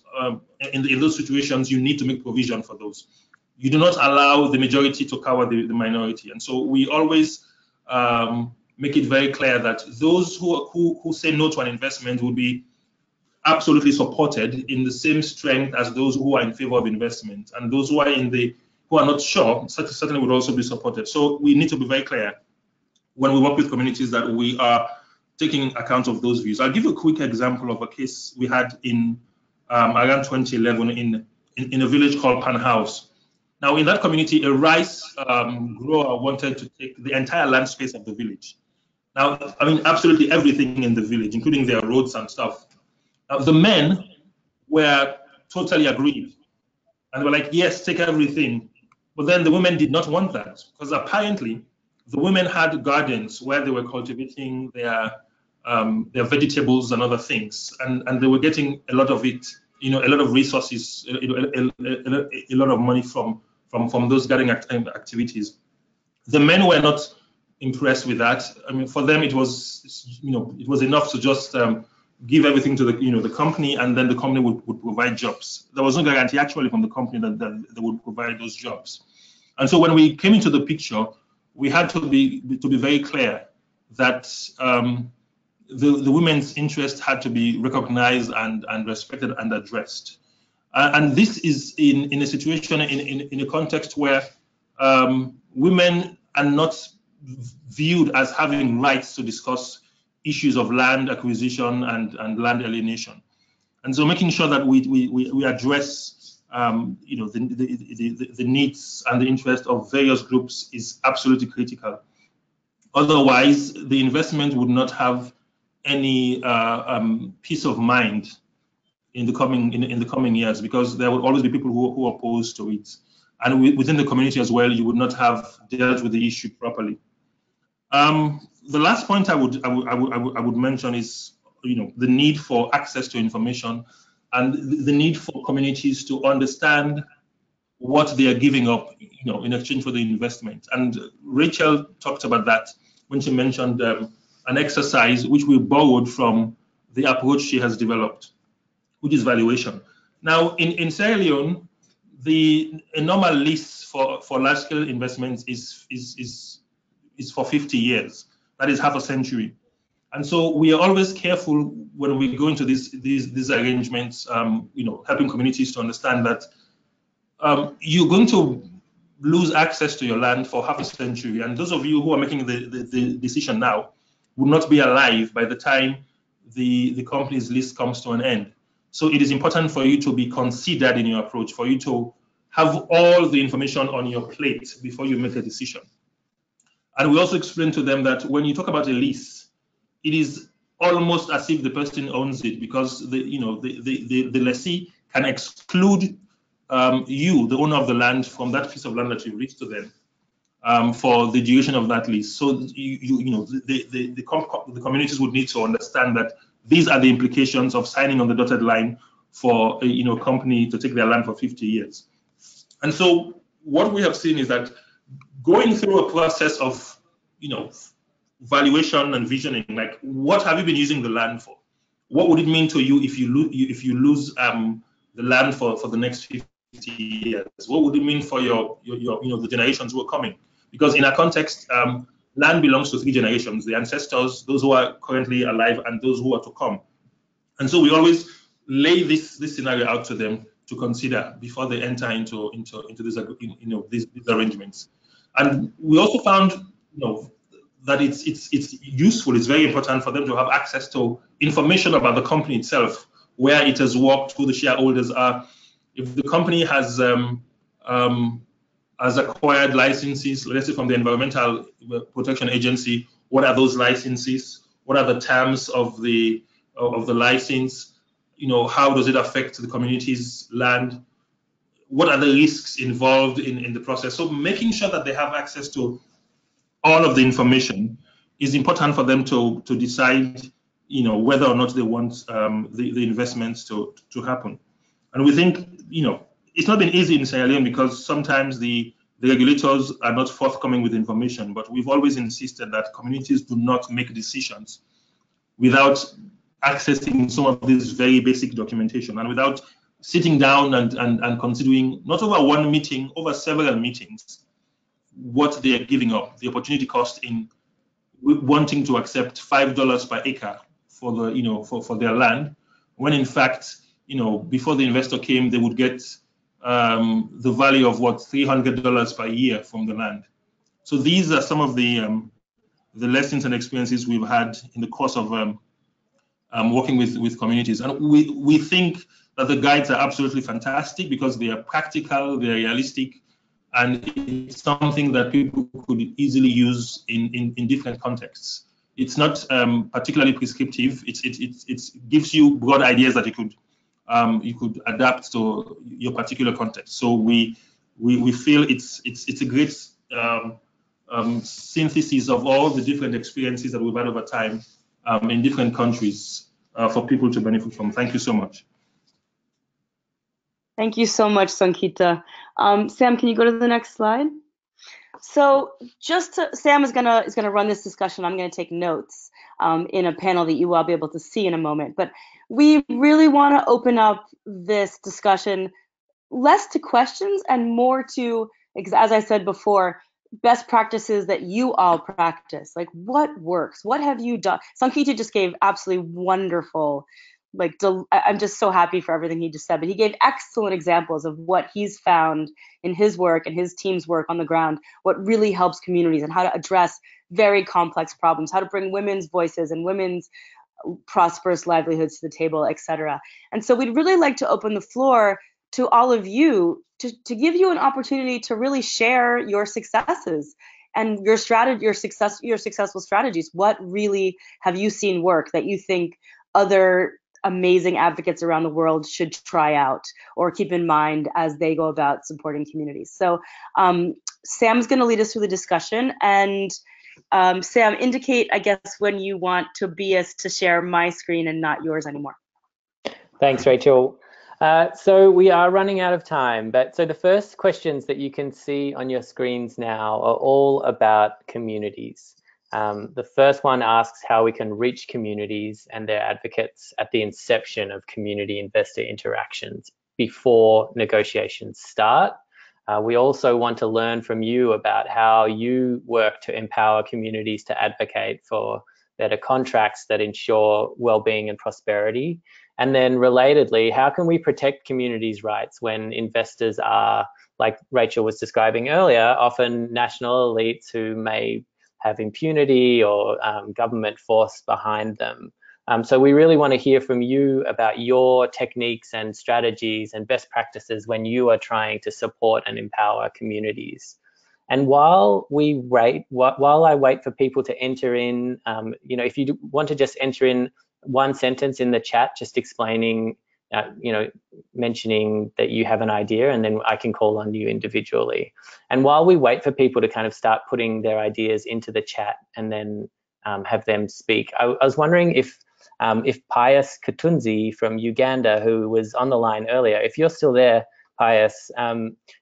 In those situations, you need to make provision for those. You do not allow the majority to cover the minority. And so we always make it very clear that those who say no to an investment will be absolutely supported in the same strength as those who are in favor of investment, and those who are not sure certainly would also be supported. So we need to be very clear when we work with communities that we are taking account of those views. I'll give you a quick example of a case we had in around 2011 in a village called Pan House. Now, in that community, a rice grower wanted to take the entire land space of the village. Now, I mean, absolutely everything in the village, including their roads and stuff. Now, the men were totally agreed. And they were like, yes, take everything. But then the women did not want that, because apparently the women had gardens where they were cultivating their vegetables and other things. And they were getting a lot of it, a lot of resources, a lot of money from those gardening activities. The men were not impressed with that. I mean, for them, it was, it was enough to just give everything to the company, and then the company would provide jobs. There was no guarantee actually from the company that they would provide those jobs. And so when we came into the picture, we had to be very clear that the women's interest had to be recognized and respected and addressed. And this is in a situation, in a context where women are not viewed as having rights to discuss issues of land acquisition and land alienation. And so making sure that we address the needs and the interest of various groups is absolutely critical. Otherwise, the investment would not have any peace of mind in the coming years, because there will always be people who are opposed to it. And within the community as well, you would not have dealt with the issue properly. The last point I would mention is, the need for access to information and the need for communities to understand what they are giving up, in exchange for the investment. And Rachel talked about that when she mentioned an exercise which we borrowed from the approach she has developed, which is valuation. Now, in Sierra Leone, a normal lease for large-scale investments is for 50 years. That is half a century. And so we are always careful when we go into these arrangements, helping communities to understand that you're going to lose access to your land for half a century. And those of you who are making the decision now will not be alive by the time the company's lease comes to an end. So it is important for you to be considered in your approach, for you to have all the information on your plate before you make a decision. And we also explain to them that when you talk about a lease, it is almost as if the person owns it, because the lessee can exclude you, the owner of the land, from that piece of land that you leased to them for the duration of that lease. So the communities would need to understand that these are the implications of signing on the dotted line for a company to take their land for 50 years. And so what we have seen is that going through a process of valuation and visioning, like, what have you been using the land for? What would it mean to you if you lose the land for the next 50 years? What would it mean for your the generations who are coming? Because in our context, land belongs to 3 generations: the ancestors, those who are currently alive, and those who are to come. And so we always lay this scenario out to them to consider before they enter into these arrangements. And we also found that it's useful, it's very important for them to have access to information about the company itself, where it has worked, who the shareholders are. If the company has acquired licenses, let's say from the Environmental Protection Agency, what are those licenses? What are the terms of the license? How does it affect the community's land? What are the risks involved in the process? So making sure that they have access to all of the information is important for them to decide, whether or not they want the investments to happen. And we think, it's not been easy in Sierra Leone, because sometimes the regulators are not forthcoming with information, but we've always insisted that communities do not make decisions without accessing some of this very basic documentation, and without sitting down and considering, not over one meeting, over several meetings, what they are giving up, the opportunity cost in wanting to accept $5 per acre for the for their land, when in fact before the investor came, they would get the value of what, $300 per year from the land. So these are some of the lessons and experiences we've had in the course of working with communities. And we think that the guides are absolutely fantastic because they are practical, they are realistic, and it's something that people could easily use in different contexts. It's not particularly prescriptive. It gives you broad ideas that you could adapt to your particular context. So we feel it's a great synthesis of all the different experiences that we've had over time in different countries for people to benefit from. Thank you so much. Thank you so much, Sankita. Sam, can you go to the next slide? So Sam is gonna run this discussion. I'm gonna take notes in a panel that you will be able to see in a moment. But we really want to open up this discussion less to questions and more to, as I said before, best practices that you all practice. Like, what works? What have you done? Sankita just gave absolutely wonderful, I'm just so happy for everything he just said, but he gave excellent examples of what he's found in his work and his team's work on the ground, what really helps communities and how to address very complex problems, how to bring women's voices and women's prosperous livelihoods to the table, etc. And so we'd really like to open the floor to all of you to give you an opportunity to really share your successes and your successful strategies. What really have you seen work that you think other amazing advocates around the world should try out or keep in mind as they go about supporting communities? So Sam's going to lead us through the discussion, and Sam, indicate, I guess, when you want Tobias to share my screen and not yours anymore. Thanks, Rachel. So we are running out of time, but so the first questions that you can see on your screens now are all about communities. The first one asks how we can reach communities and their advocates at the inception of community investor interactions before negotiations start. We also want to learn from you about how you work to empower communities to advocate for better contracts that ensure well-being and prosperity. And then relatedly, how can we protect communities' rights when investors are, like Rachel was describing earlier, often national elites who may have impunity or government force behind them? So we really want to hear from you about your techniques and strategies and best practices when you are trying to support and empower communities. And while I wait for people to enter in, if you want to just enter in one sentence in the chat, just explaining, mentioning that you have an idea, and then I can call on you individually. And while we wait for people to kind of start putting their ideas into the chat and then have them speak, I was wondering if Pius Katunzi from Uganda, who was on the line earlier, if you're still there, Pius,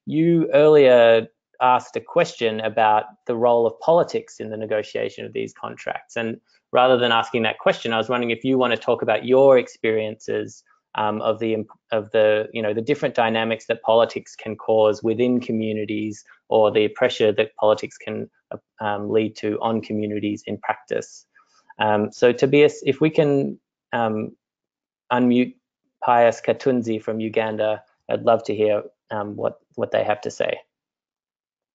you earlier asked a question about the role of politics in the negotiation of these contracts. And rather than asking that question, I was wondering if you want to talk about your experiences of the different dynamics that politics can cause within communities, or the pressure that politics can lead to on communities in practice. So Tobias, if we can unmute Pius Katunzi from Uganda, I'd love to hear what they have to say.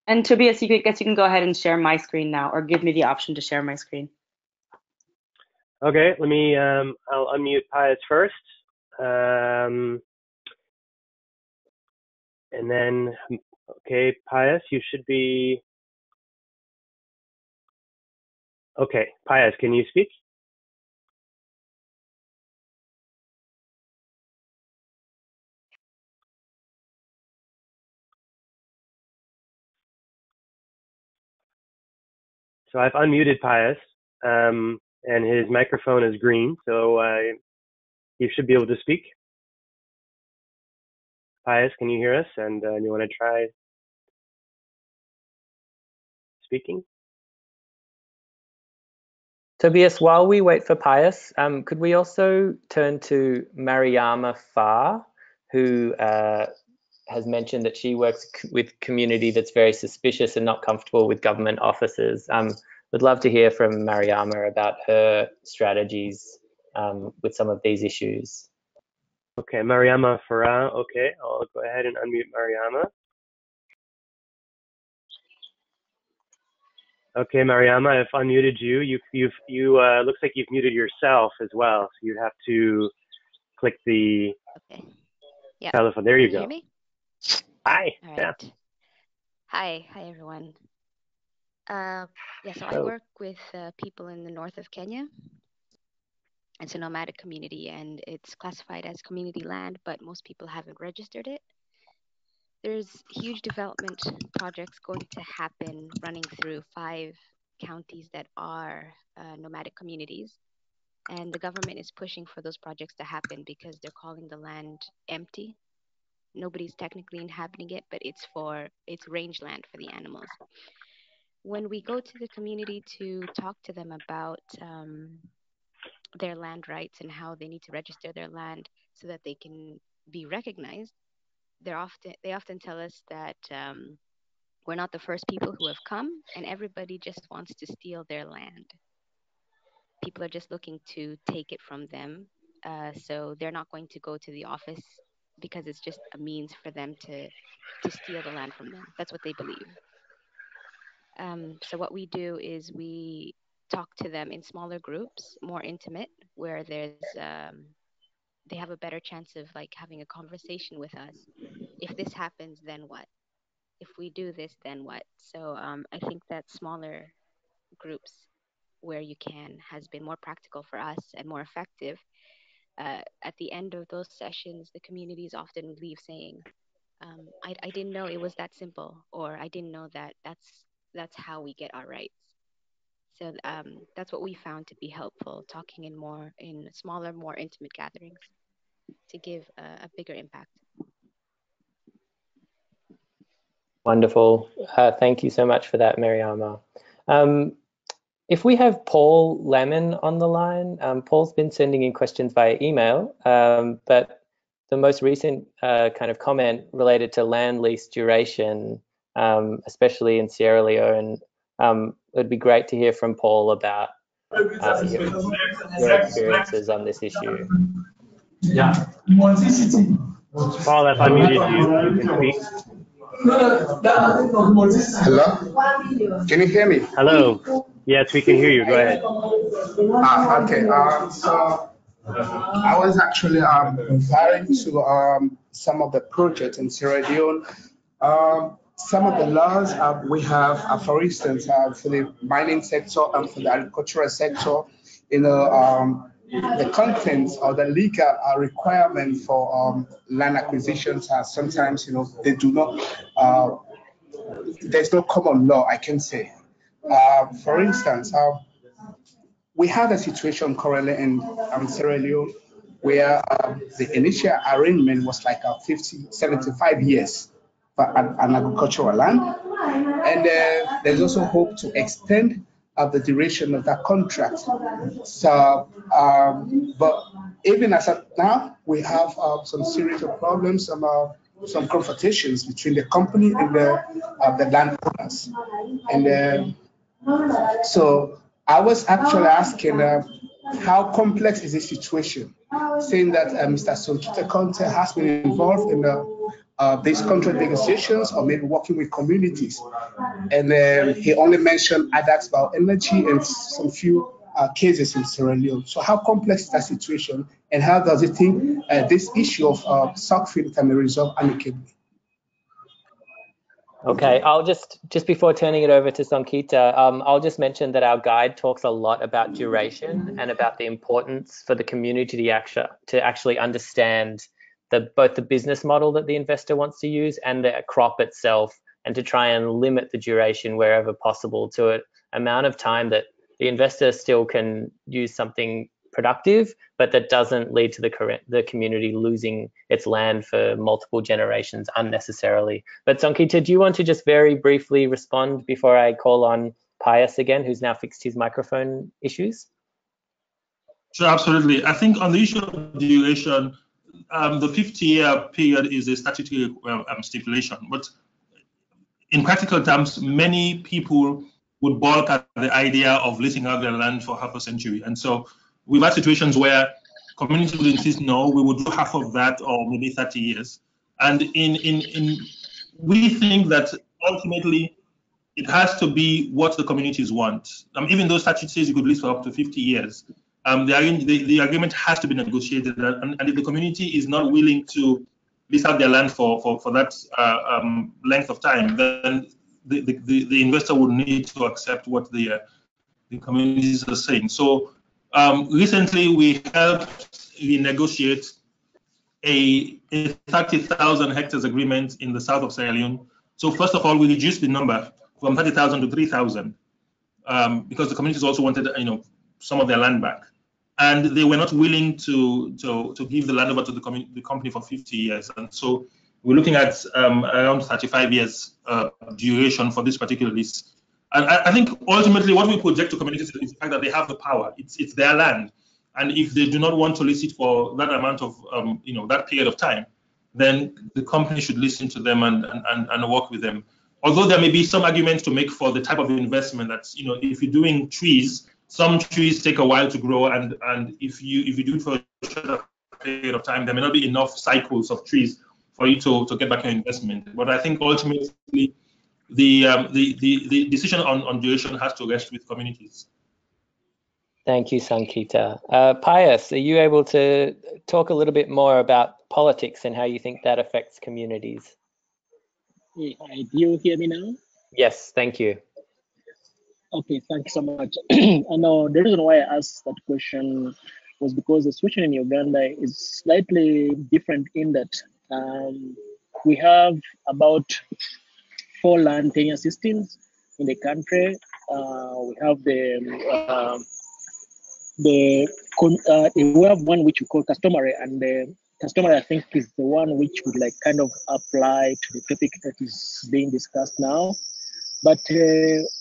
And Tobias, you can go ahead and share my screen now, or give me the option to share my screen. Okay, let me, I'll unmute Pius first. And then, okay, Pius, you should be, okay, Pius, can you speak? So I've unmuted Pius, and his microphone is green, so you should be able to speak. Pius, can you hear us? And you want to try speaking? Tobias, while we wait for Pius, could we also turn to Mariama Farr, who has mentioned that she works with community that's very suspicious and not comfortable with government officers. would love to hear from Mariama about her strategies with some of these issues. Okay, Mariama Farah. Okay, I'll go ahead and unmute Mariama. Okay, Mariama, I've unmuted you. You looks like you've muted yourself as well. So you'd have to click the telephone. There you go. Hear me? Hi. All right. Yeah. Hi everyone. So I work with people in the north of Kenya. It's a nomadic community and it's classified as community land, but most people haven't registered it. There's huge development projects going to happen running through 5 counties that are nomadic communities. And the government is pushing for those projects to happen because they're calling the land empty. Nobody's technically inhabiting it, but it's rangeland for the animals. When we go to the community to talk to them about their land rights and how they need to register their land so that they can be recognized, they often tell us that we're not the first people who have come, and everybody just wants to steal their land. People are just looking to take it from them, so they're not going to go to the office because it's just a means for them to steal the land from them. That's what they believe. So what we do is we talk to them in smaller groups, more intimate, where there's they have a better chance of like having a conversation with us. If this happens, then what? If we do this, then what? So I think that smaller groups where you can has been more practical for us and more effective. At the end of those sessions, the communities often leave saying, I didn't know it was that simple, or I didn't know that that's how we get our rights. So that's what we found to be helpful, talking in smaller, more intimate gatherings to give a bigger impact. Wonderful. Thank you so much for that, Mariama. If we have Paul Lemon on the line, Paul's been sending in questions via email, but the most recent kind of comment related to land lease duration, especially in Sierra Leone, it'd be great to hear from Paul about your experiences on this issue. Yeah. Paul, I've unmuted you. You can speak. Hello? Can you hear me? Hello. Yes, we can hear you. Go ahead. Okay. So I was actually referring to some of the projects in Sierra Leone. Some of the laws we have, for instance, for the mining sector and for the agricultural sector, the contents or the legal requirement for land acquisitions are sometimes, they do not, there's no common law, I can say. For instance, we have a situation currently in Sierra Leone where the initial arrangement was like 75 years for an agricultural land. And there's also hope to extend the duration of that contract. So, but even as of now, we have some series of problems, some confrontations between the company and the landowners. And so I was actually asking how complex is this situation, saying that Mr. Sonkita Conte has been involved in these contract negotiations or maybe working with communities. And he only mentioned Adax Bioenergy and some few cases in Sierra Leone. So how complex is that situation, and how does he think this issue of sock fin can be resolved amicably? Okay, I'll just before turning it over to Sonkita, I'll just mention that our guide talks a lot about duration and about the importance for the community to actually understand both the business model that the investor wants to use and the crop itself, and to try and limit the duration wherever possible to an amount of time that the investor still can use something productive, but that doesn't lead to the community losing its land for multiple generations unnecessarily. But Sonkita, do you want to just very briefly respond before I call on Pius again, who's now fixed his microphone issues? Sure, absolutely. I think on the issue of duration, the 50-year period is a statutory stipulation, but in practical terms, many people would balk at the idea of leasing out their land for half a century. And so we've had situations where communities would insist, no, we would do half of that or maybe 30 years. And we think that ultimately it has to be what the communities want. Even though statute says you could lease for up to 50 years, the agreement has to be negotiated. And if the community is not willing to lease out their land for that length of time, then the investor would need to accept what the communities are saying. So recently we helped renegotiate a 30,000 hectares agreement in the south of Sierra Leone. So first of all, we reduced the number from 30,000 to 3,000 because the communities also wanted, some of their land back, and they were not willing to give the land over to the company for 50 years. And so we're looking at around 35 years duration for this particular lease. And I think ultimately what we project to communities is the fact that they have the power. It's their land. And if they do not want to lease it for that amount of, that period of time, then the company should listen to them and work with them. Although there may be some arguments to make for the type of investment that's, if you're doing trees, some trees take a while to grow, and if you do it for a shorter period of time, there may not be enough cycles of trees for you to get back your investment. But I think ultimately the decision on duration has to rest with communities. Thank you, Sankita. Pius, are you able to talk a little bit more about politics and how you think that affects communities? Do you hear me now? Yes, thank you. Okay, thanks so much. And the reason why I asked that question was because the situation in Uganda is slightly different in that we have about 4 land tenure systems in the country. We have we have one which we call customary, and the customary I think is the one which would kind of apply to the topic that is being discussed now. But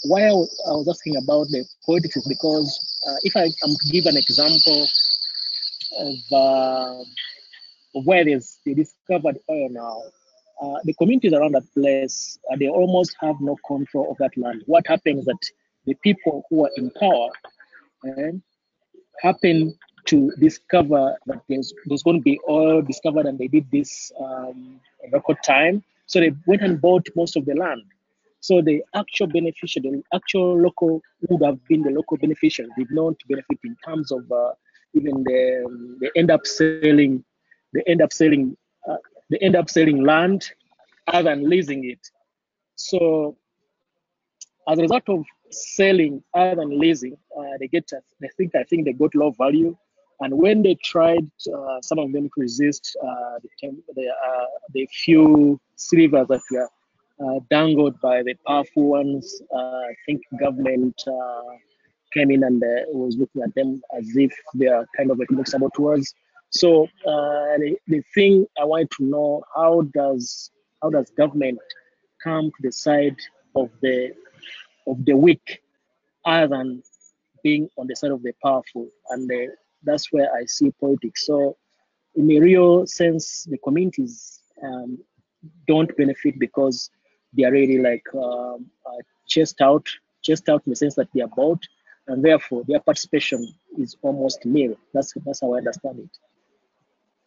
why I was asking about the politics is because if I am to give an example of where they discovered oil now, the communities around that place, they almost have no control of that land. What happens is that the people who are in power happen to discover that there's going to be oil discovered, and they did this in record time. So they went and bought most of the land. So the actual beneficiary, the actual local would have been the local beneficiary, did not benefit in terms of even they end up selling land other than leasing it. So as a result of selling other than leasing, I think they got low value. And when they tried, some of them to resist the few silvers that were dangled by the powerful ones, I think government came in and was looking at them as if they are kind of economic saboteurs. So the thing I want to know, how does government come to the side of the weak other than being on the side of the powerful? And that's where I see politics. So in a real sense, the communities don't benefit because they are really chased out in the sense that they are bought, and therefore their participation is almost nil. That's how I understand it.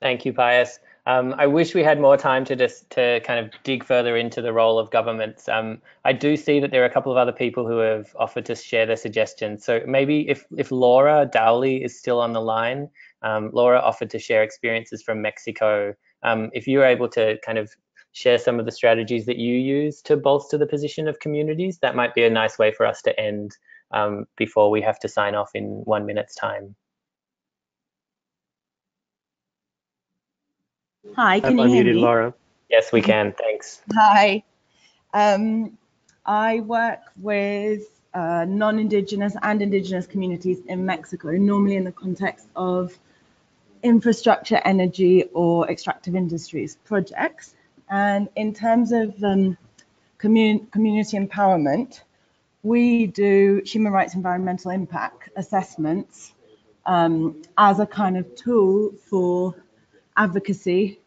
Thank you, Pius. I wish we had more time to kind of dig further into the role of governments. I do see that there are a couple of other people who have offered to share their suggestions. So maybe if Laura Dowley is still on the line, Laura offered to share experiences from Mexico. If you're able to kind of share some of the strategies that you use to bolster the position of communities, that might be a nice way for us to end before we have to sign off in 1 minute's time. Hi, can you hear me? Laura. Yes, we can. Thanks. Hi. I work with non-Indigenous and Indigenous communities in Mexico, normally in the context of infrastructure, energy, or extractive industries projects. And in terms of community empowerment, we do human rights environmental impact assessments as a kind of tool for advocacy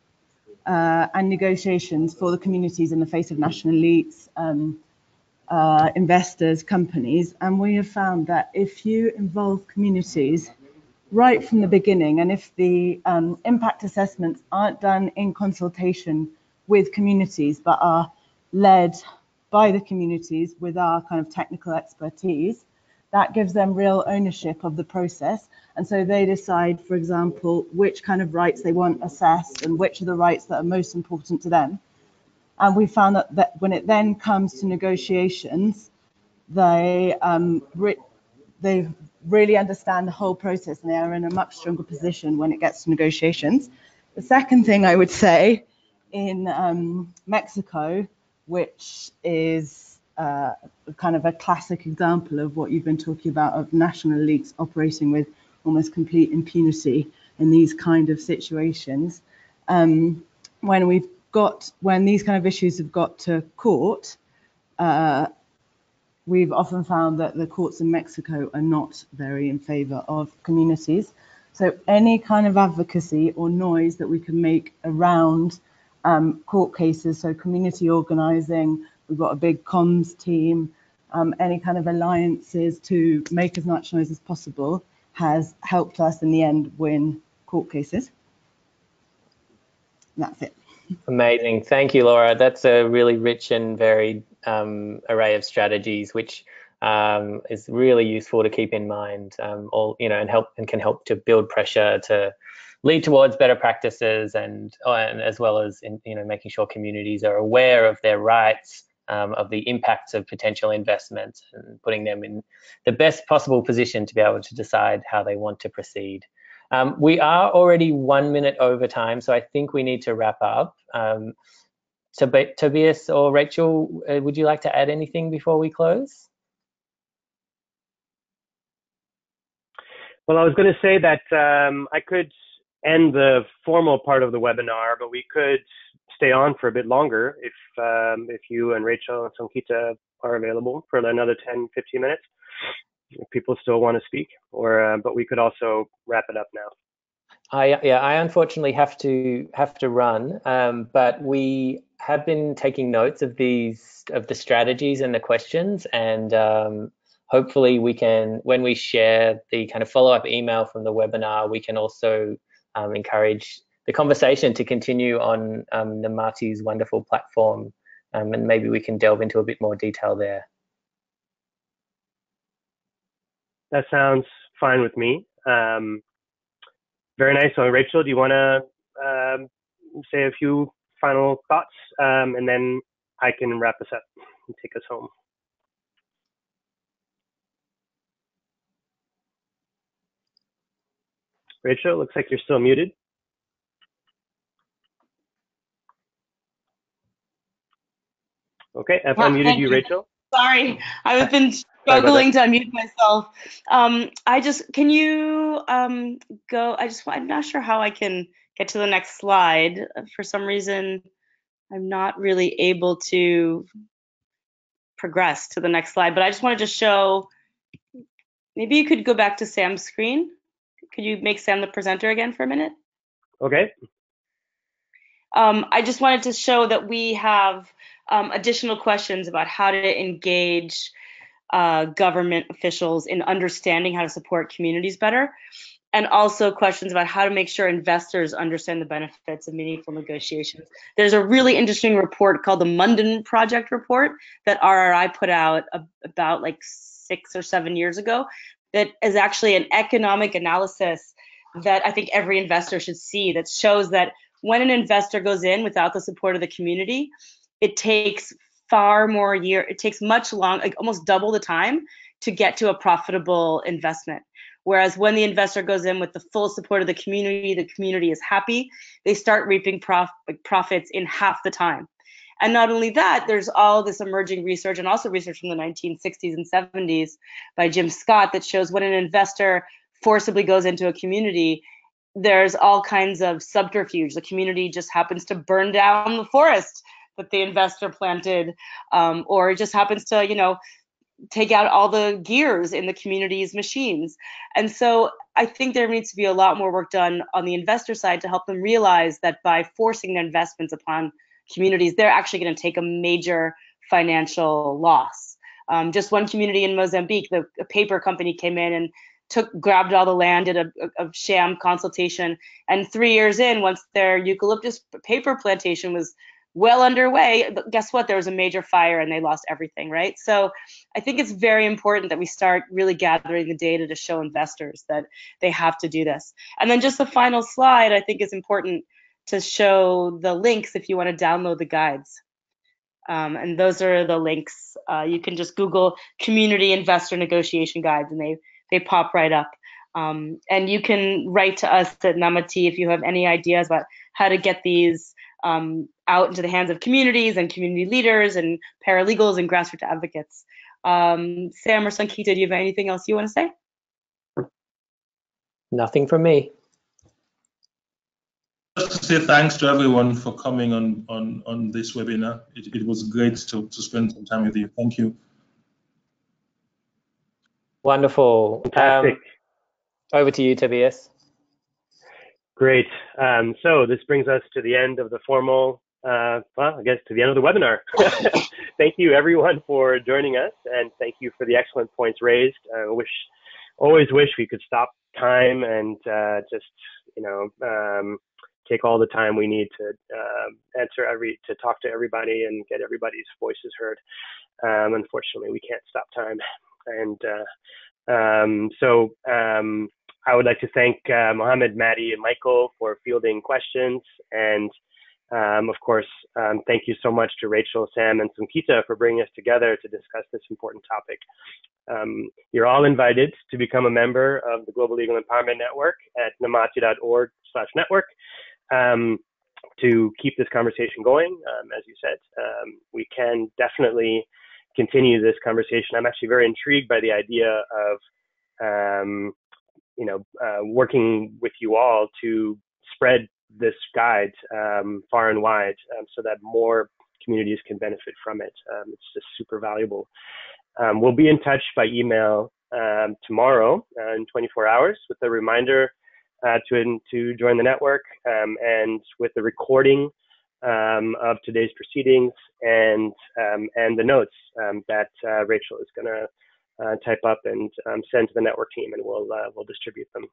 and negotiations for the communities in the face of national elites, investors, companies, and we have found that if you involve communities right from the beginning, and if the impact assessments aren't done in consultation with communities, but are led by the communities with our kind of technical expertise, that gives them real ownership of the process. And so they decide, for example, which kind of rights they want assessed and which are the rights that are most important to them. And we found that when it then comes to negotiations, they really understand the whole process, and they are in a much stronger position when it gets to negotiations. The second thing I would say in Mexico, which is kind of a classic example of what you've been talking about, of national elites operating with almost complete impunity in these kind of situations. When these kind of issues have got to court, we've often found that the courts in Mexico are not very in favor of communities. So any kind of advocacy or noise that we can make around court cases, so community organizing, we've got a big comms team, any kind of alliances to make as much noise as possible has helped us in the end win court cases. And that's it. Amazing. Thank you, Laura. That's a really rich and varied array of strategies, which is really useful to keep in mind, and can help to build pressure to lead towards better practices, and as well as making sure communities are aware of their rights, of the impacts of potential investments, and putting them in the best possible position to be able to decide how they want to proceed. We are already 1 minute over time, so I think we need to wrap up. Tobias or Rachel, would you like to add anything before we close? Well, I was going to say that I could end the formal part of the webinar, but we could stay on for a bit longer if you and Rachel and Songita are available for another 10, 15 minutes. If people still want to speak, but we could also wrap it up now. I unfortunately have to run, but we have been taking notes of the strategies and the questions, and hopefully we can, when we share the kind of follow-up email from the webinar, we can also encourage the conversation to continue on Namati's wonderful platform, and maybe we can delve into a bit more detail there. That sounds fine with me. Very nice. So Rachel, do you want to say a few final thoughts, and then I can wrap us up and take us home? Rachel, looks like you're still muted. Okay, I've unmuted you, Rachel. Sorry, I've been struggling to unmute myself. Can you go? I'm not sure how I can get to the next slide. For some reason, I'm not really able to progress to the next slide, but I just wanted to show, maybe you could go back to Sam's screen. Could you make Sam the presenter again for a minute? Okay. I just wanted to show that we have additional questions about how to engage government officials in understanding how to support communities better, and also questions about how to make sure investors understand the benefits of meaningful negotiations. There's a really interesting report called the Munden Project report that RRI put out about like 6 or 7 years ago, that is actually an economic analysis that I think every investor should see, that shows that when an investor goes in without the support of the community, it takes it takes much longer, like almost double the time to get to a profitable investment. Whereas when the investor goes in with the full support of the community is happy, they start reaping profits in half the time. And not only that, there's all this emerging research, and also research from the 1960s and 70s by Jim Scott, that shows when an investor forcibly goes into a community, there's all kinds of subterfuge. The community just happens to burn down the forest that the investor planted, or it just happens to, take out all the gears in the community's machines. And so I think there needs to be a lot more work done on the investor side to help them realize that by forcing their investments upon communities, they're actually going to take a major financial loss. Just one community in Mozambique, a paper company came in and grabbed all the land, did a sham consultation, and 3 years in, once their eucalyptus paper plantation was well underway, guess what? There was a major fire and they lost everything, right? So I think it's very important that we start really gathering the data to show investors that they have to do this. And then just the final slide, I think is important to show the links if you want to download the guides. And those are the links. You can just Google Community Investor Negotiation Guides and they pop right up. And you can write to us at Namati if you have any ideas about how to get these out into the hands of communities and community leaders and paralegals and grassroots advocates. Sam or Sankita, do you have anything else you want to say? Nothing from me. Just to say thanks to everyone for coming on this webinar. It was great to spend some time with you. Thank you. Wonderful. Fantastic. Over to you, Tobias. Great. So this brings us to the end of the formal, well, I guess to the end of the webinar. Thank you everyone for joining us, and thank you for the excellent points raised. I always wish we could stop time and just, take all the time we need to to talk to everybody and get everybody's voices heard. Unfortunately, we can't stop time. And so I would like to thank Mohammed, Maddie, and Michael for fielding questions. And of course, thank you so much to Rachel, Sam, and Sankita for bringing us together to discuss this important topic. You're all invited to become a member of the Global Legal Empowerment Network at namati.org/network to keep this conversation going. As you said, we can definitely continue this conversation. I'm actually very intrigued by the idea of working with you all to spread this guide far and wide so that more communities can benefit from it. It's just super valuable. We'll be in touch by email tomorrow in 24 hours with a reminder to join the network and with the recording of today's proceedings and the notes that Rachel is going to type up and send to the network team, and we'll distribute them.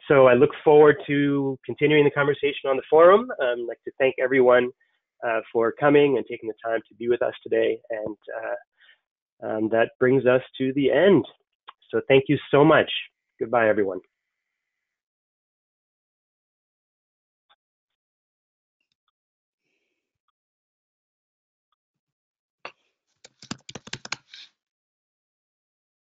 So I look forward to continuing the conversation on the forum. I'd like to thank everyone for coming and taking the time to be with us today, and that brings us to the end. So thank you so much. Goodbye, everyone.